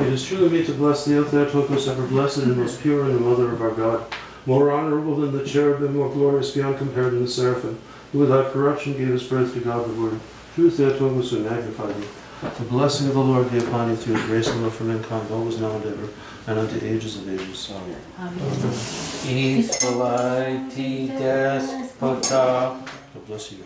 It is truly meet to bless thee, O Theotokos, ever blessed and most pure, and the Mother of our God, more honorable than the cherubim, more glorious beyond compare than the seraphim, who without corruption gave us birth to God the Word. True Theotokos, we magnify thee. The blessing of the Lord be upon you through his grace and love for mankind, always now and ever, and unto ages of ages. Amen. Equality despota. God bless you.